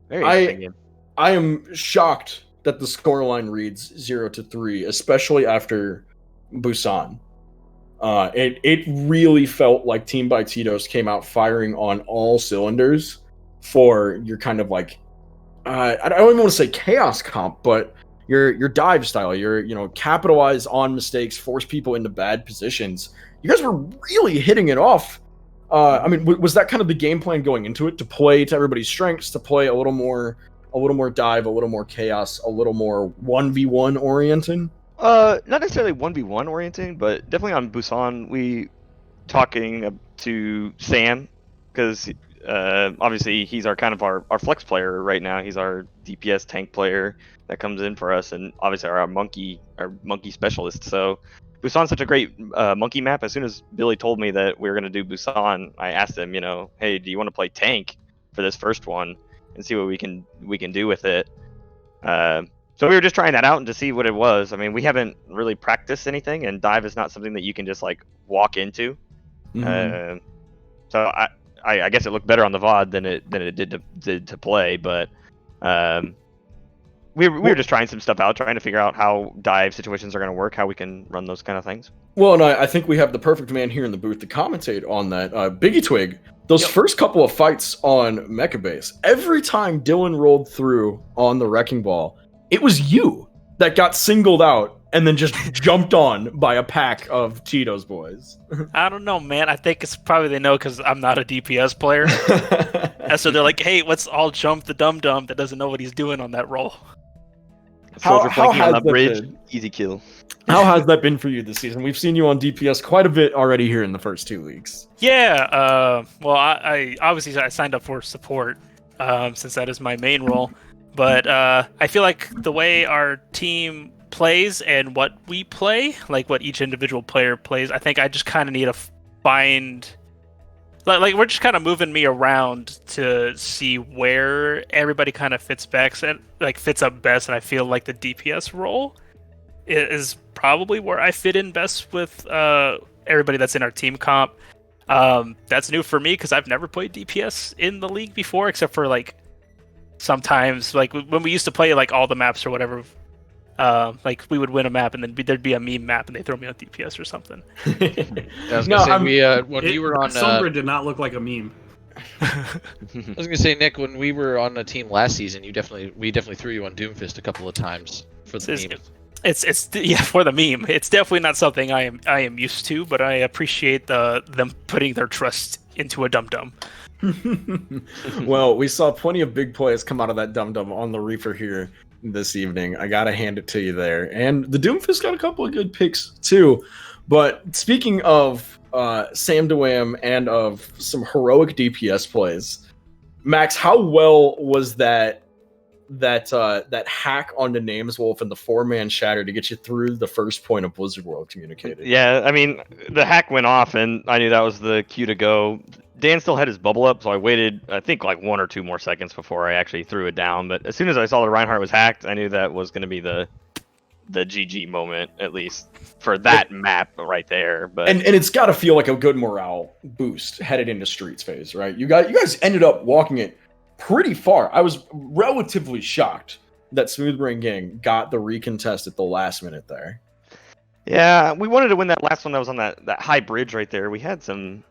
Very interesting game.
I am shocked that the scoreline reads 0-3, especially after Busan. It really felt like Team by Tito's came out firing on all cylinders for your kind of like, I don't even want to say chaos comp, but your dive style, your capitalize on mistakes, force people into bad positions. You guys were really hitting it off. I mean, was that kind of the game plan going into it, to play to everybody's strengths, to play a little more dive, a little more chaos, a little more 1v1 oriented?
Not necessarily 1v1 orienting, but definitely on Busan, we talking to Sam, because obviously he's our flex player right now. He's our DPS tank player that comes in for us, and obviously our monkey specialist. So Busan's such a great monkey map. As soon as Billy told me that we were going to do Busan, I asked him, hey, do you want to play tank for this first one and see what we can do with it? So we were just trying that out and to see what it was. I mean, we haven't really practiced anything, and dive is not something that you can just like walk into.
Mm-hmm.
So I guess it looked better on the VOD than it did to play, but we were just trying some stuff out, trying to figure out how dive situations are going to work, how we can run those kind of things.
Well, and I think we have the perfect man here in the booth to commentate on that. Biggie Twig, those first couple of fights on Mecha Base, every time Dylan rolled through on the Wrecking Ball, it was you that got singled out and then just jumped on by a pack of Tito's boys.
I don't know, man. I think it's probably they know because I'm not a DPS player. And so they're like, hey, let's all jump the dum-dum that doesn't know what he's doing on that roll.
Soldier
how
flanking on
has
that
that
bridge,
been?
easy kill.
How has that been for you this season? We've seen you on DPS quite a bit already here in the first 2 weeks.
Yeah, well, I obviously I signed up for support, since that is my main role. But I feel like the way our team plays and what we play, like what each individual player plays, I think I just kind of need to find, like we're just kind of moving me around to see where everybody kind of fits best and like fits up best. And I feel like the DPS role is probably where I fit in best with everybody that's in our team comp. That's new for me because I've never played DPS in the league before, except for like sometimes like when we used to play like all the maps or whatever. Like we would win a map and then there'd be a meme map and they throw me on DPS or something.
I was gonna say when we were on
Sombra did not look like a meme.
I was gonna say, Nick, when we were on the team last season, we definitely threw you on Doomfist a couple of times for the meme.
It's yeah, for the meme. It's definitely not something I am used to, but I appreciate them putting their trust into a dum-dum.
Well, we saw plenty of big plays come out of that dum-dum on the Reaper here this evening. I gotta hand it to you there. And the Doomfist got a couple of good picks too. But speaking of Sam DeWam and of some heroic DPS plays, Max, how well was that hack onto Nameswolf and the 4-man shatter to get you through the first point of Blizzard World communicated?
Yeah, I mean, the hack went off, and I knew that was the cue to go. Dan still had his bubble up, so I waited, I think, like 1 or 2 more seconds before I actually threw it down. But as soon as I saw that Reinhardt was hacked, I knew that was going to be the GG moment, at least for that map right there. But
and it's got to feel like a good morale boost headed into Streets phase, right? You guys ended up walking it pretty far. I was relatively shocked that Smoothbrain Gang got the recontest at the last minute there.
Yeah, we wanted to win that last one that was on that high bridge right there. We had some.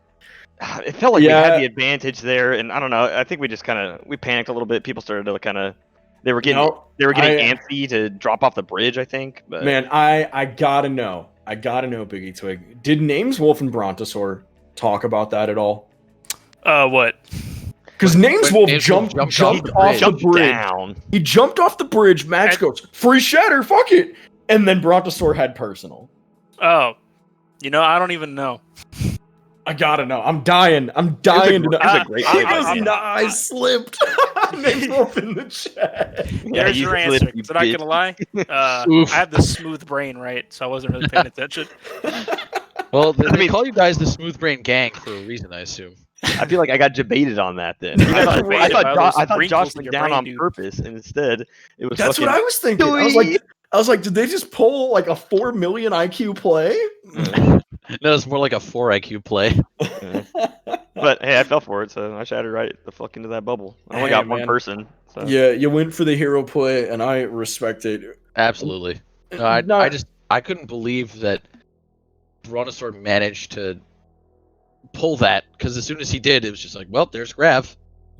It felt like we had the advantage there, and I don't know. I think we just we panicked a little bit. People started to they were getting antsy to drop off the bridge, I think. But
man, I gotta know, Biggie Twig. Did Nameswolf and Brontosaur talk about that at all?
What?
Because Nameswolf jumped off the bridge.
Down.
He jumped off the bridge. Max goes, free shatter, fuck it. And then Brontosaur had personal.
Oh, I don't even know.
I gotta know. I'm dying to know.
It was a great play.
I slipped. Nameswolf in the chat.
Yeah, there's your answer. I'm not gonna lie. I have the smooth brain, right? So I wasn't really paying attention.
Well, they call you guys the Smoothbrain Gang for a reason, I assume.
I feel like I got debated on that then. I thought Josh went down on purpose, and instead it was.
That's what I was thinking. I was like, did they just pull like a 4 million IQ play?
No, it's more like a 4 IQ play.
But hey, I fell for it, so I shattered right the fuck into that bubble. I only got one person. So.
Yeah, you went for the hero play, and I respect it.
Absolutely. No, I couldn't believe that Brontosaur managed to pull that, because as soon as he did, it was just like, well, there's Grav.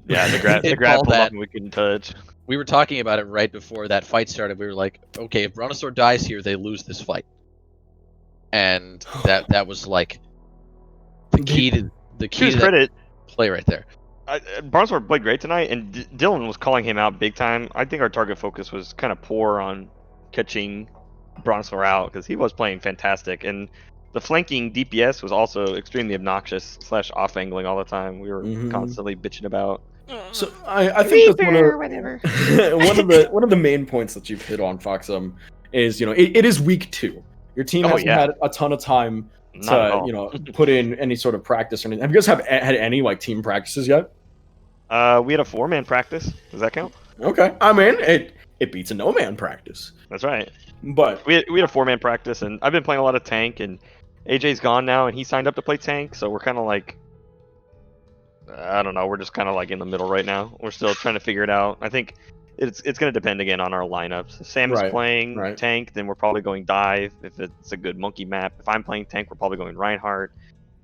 Yeah, the Grav pulled up and we couldn't touch.
We were talking about it right before that fight started. We were like, okay, if Brontosaur dies here, they lose this fight. And that was like the key to that play right there.
Brontosaur played great tonight, and Dylan was calling him out big time. I think our target focus was kind of poor on catching Brontosaur out, because he was playing fantastic, and the flanking DPS was also extremely obnoxious / off angling all the time. We were constantly bitching about.
So I think that's one of the main points that you've hit on, Foxum, is it is week 2. Your team hasn't had a ton of time to put in any sort of practice or anything. Have you guys had any like team practices yet?
We had a 4-man practice. Does that count?
Okay, I mean it beats a no-man practice.
That's right.
But
we had a 4-man practice, and I've been playing a lot of tank, and AJ's gone now, and he signed up to play tank, so we're kind of like, I don't know, we're just kind of like in the middle right now. We're still trying to figure it out. I think it's going to depend again on our lineups. If Sam is playing tank, then we're probably going dive. If it's a good monkey map, if I'm playing tank, we're probably going Reinhardt.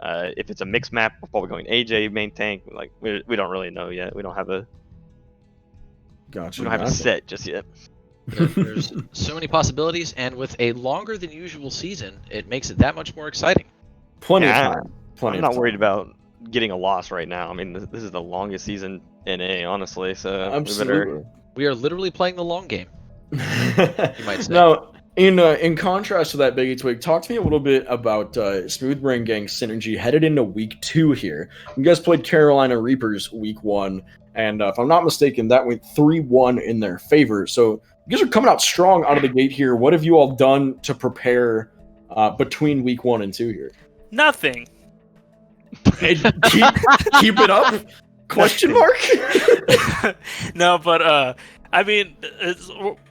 If it's a mixed map, we're probably going AJ main tank. Like we don't really know yet. We don't have a a set just yet.
There's so many possibilities, and with a longer than usual season, it makes it that much more exciting.
Plenty of time.
I'm not worried about getting a loss right now. I mean, this is the longest season in A, honestly. So
absolutely,
we are literally playing the long game. You might say.
Now, in contrast to that, Biggie Twig, talk to me a little bit about Smooth Brain Gang synergy headed into week 2 here. You guys played Carolina Reapers week 1, and if I'm not mistaken, that went 3-1 in their favor. So you guys are coming out strong out of the gate here. What have you all done to prepare between week 1 and 2 here?
Nothing.
Hey, keep it up? Question mark?
No, but I mean,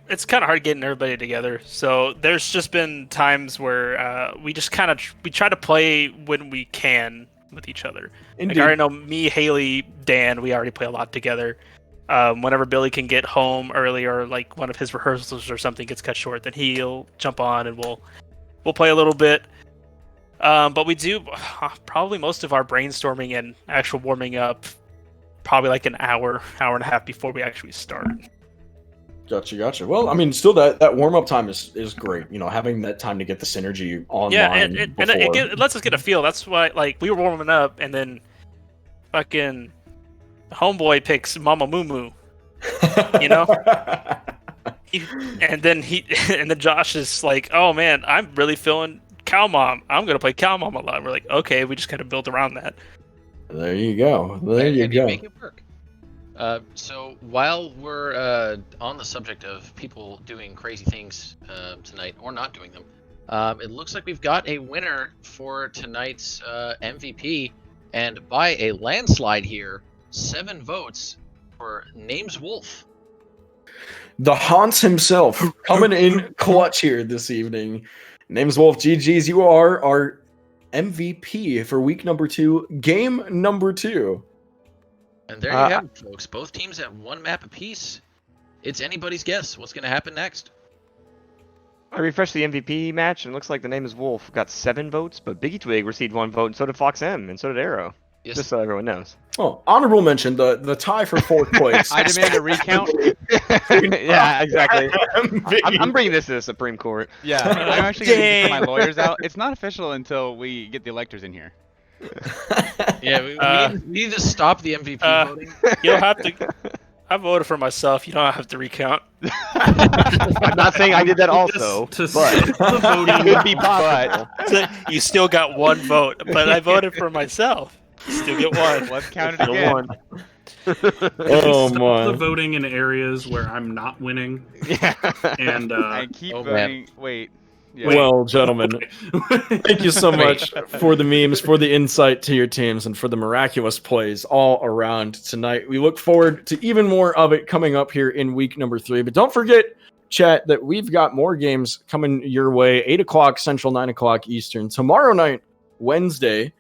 it's kind of hard getting everybody together. So there's just been times where we just we try to play when we can with each other.
Indeed.
Like I already know me, Haley, Dan, we already play a lot together. Whenever Billy can get home early or like one of his rehearsals or something gets cut short, then he'll jump on and we'll play a little bit. But we do probably most of our brainstorming and actual warming up probably like an hour and a half before we actually start.
Gotcha. Well, I mean, still that warm up time is great. You know, having that time to get the synergy online.
Yeah, and it lets us get a feel. That's why, like, we were warming up, and then fucking homeboy picks Mama Moo Moo. You know, and then Josh is like, "Oh man, I'm really feeling Cow Mom. I'm gonna play Cow Mom a lot." We're like, "Okay," we just kind of built around that.
There you go. You
make it work. So while we're on the subject of people doing crazy things tonight or not doing them, it looks like we've got a winner for tonight's MVP, and by a landslide here, 7 votes for Names Wolf.
The Hans himself coming in clutch here this evening. Names Wolf. GG's. You are our MVP for week number 2, game number 2.
And there you have it, folks. Both teams have 1 map apiece. It's anybody's guess what's going to happen next.
I refreshed the MVP match, and it looks like the Name is Wolf got 7 votes, but Biggie Twig received 1 vote, and so did Fox M, and so did Arrow.
Yes.
Just so everyone knows.
Oh, honorable mention, the tie for 4th place.
I demand a recount.
Yeah, exactly. I'm bringing this to the Supreme Court.
Yeah, I'm actually going to get my lawyers out. It's not official until we get the electors in here.
Yeah, we need to stop the MVP voting.
You don't have to. I voted for myself. You don't have to recount.
I'm not saying I did that also,
To
but
the voting
would be possible.
So you still got 1 vote, but I voted for myself. You still get 1.
Let's count it again.
Oh
Stop
my.
the voting in areas where I'm not winning,
Yeah.
and
I keep voting. Wait. Yeah.
Well, gentlemen, thank you so much for the memes, for the insight to your teams, and for the miraculous plays all around tonight. We look forward to even more of it coming up here in week number 3. But don't forget, chat, that we've got more games coming your way, 8 o'clock Central, 9 o'clock Eastern. Tomorrow night, Wednesday,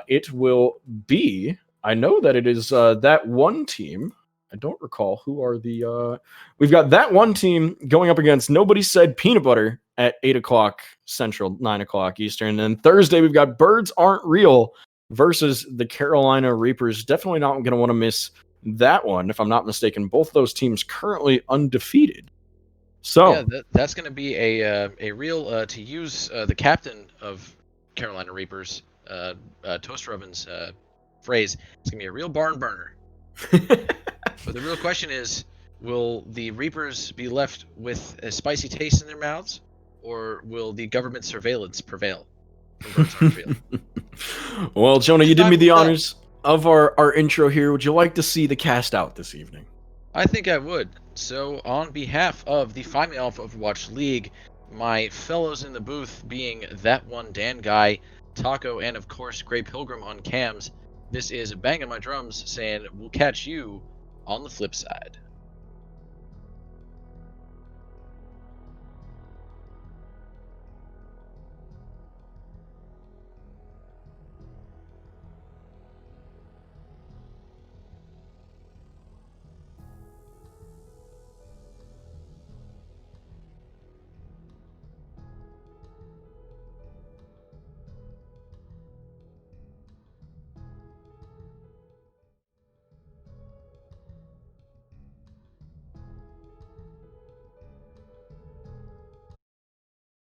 it will be, I know that it is that one team. I don't recall who are the... we've got that one team going up against Nobody Said Peanut Butter at 8 o'clock Central, 9 o'clock Eastern. And Thursday, we've got Birds Aren't Real versus the Carolina Reapers. Definitely not going to want to miss that one, if I'm not mistaken. Both those teams currently undefeated. So
yeah, that's going to be a real, to use the captain of Carolina Reapers, Toaster Oven's phrase, it's going to be a real barn burner. But the real question is, will the Reapers be left with a spicy taste in their mouths, or will the government surveillance prevail?
Well, Jonah, you did me the honors of our intro here. Would you like to see the cast out this evening?
I think I would. So, on behalf of the Find Me Off Overwatch League, my fellows in the booth being that one Dan Guy, Taco, and of course Grey Pilgrim on cams, this is Banging My Drums saying we'll catch you on the flip side.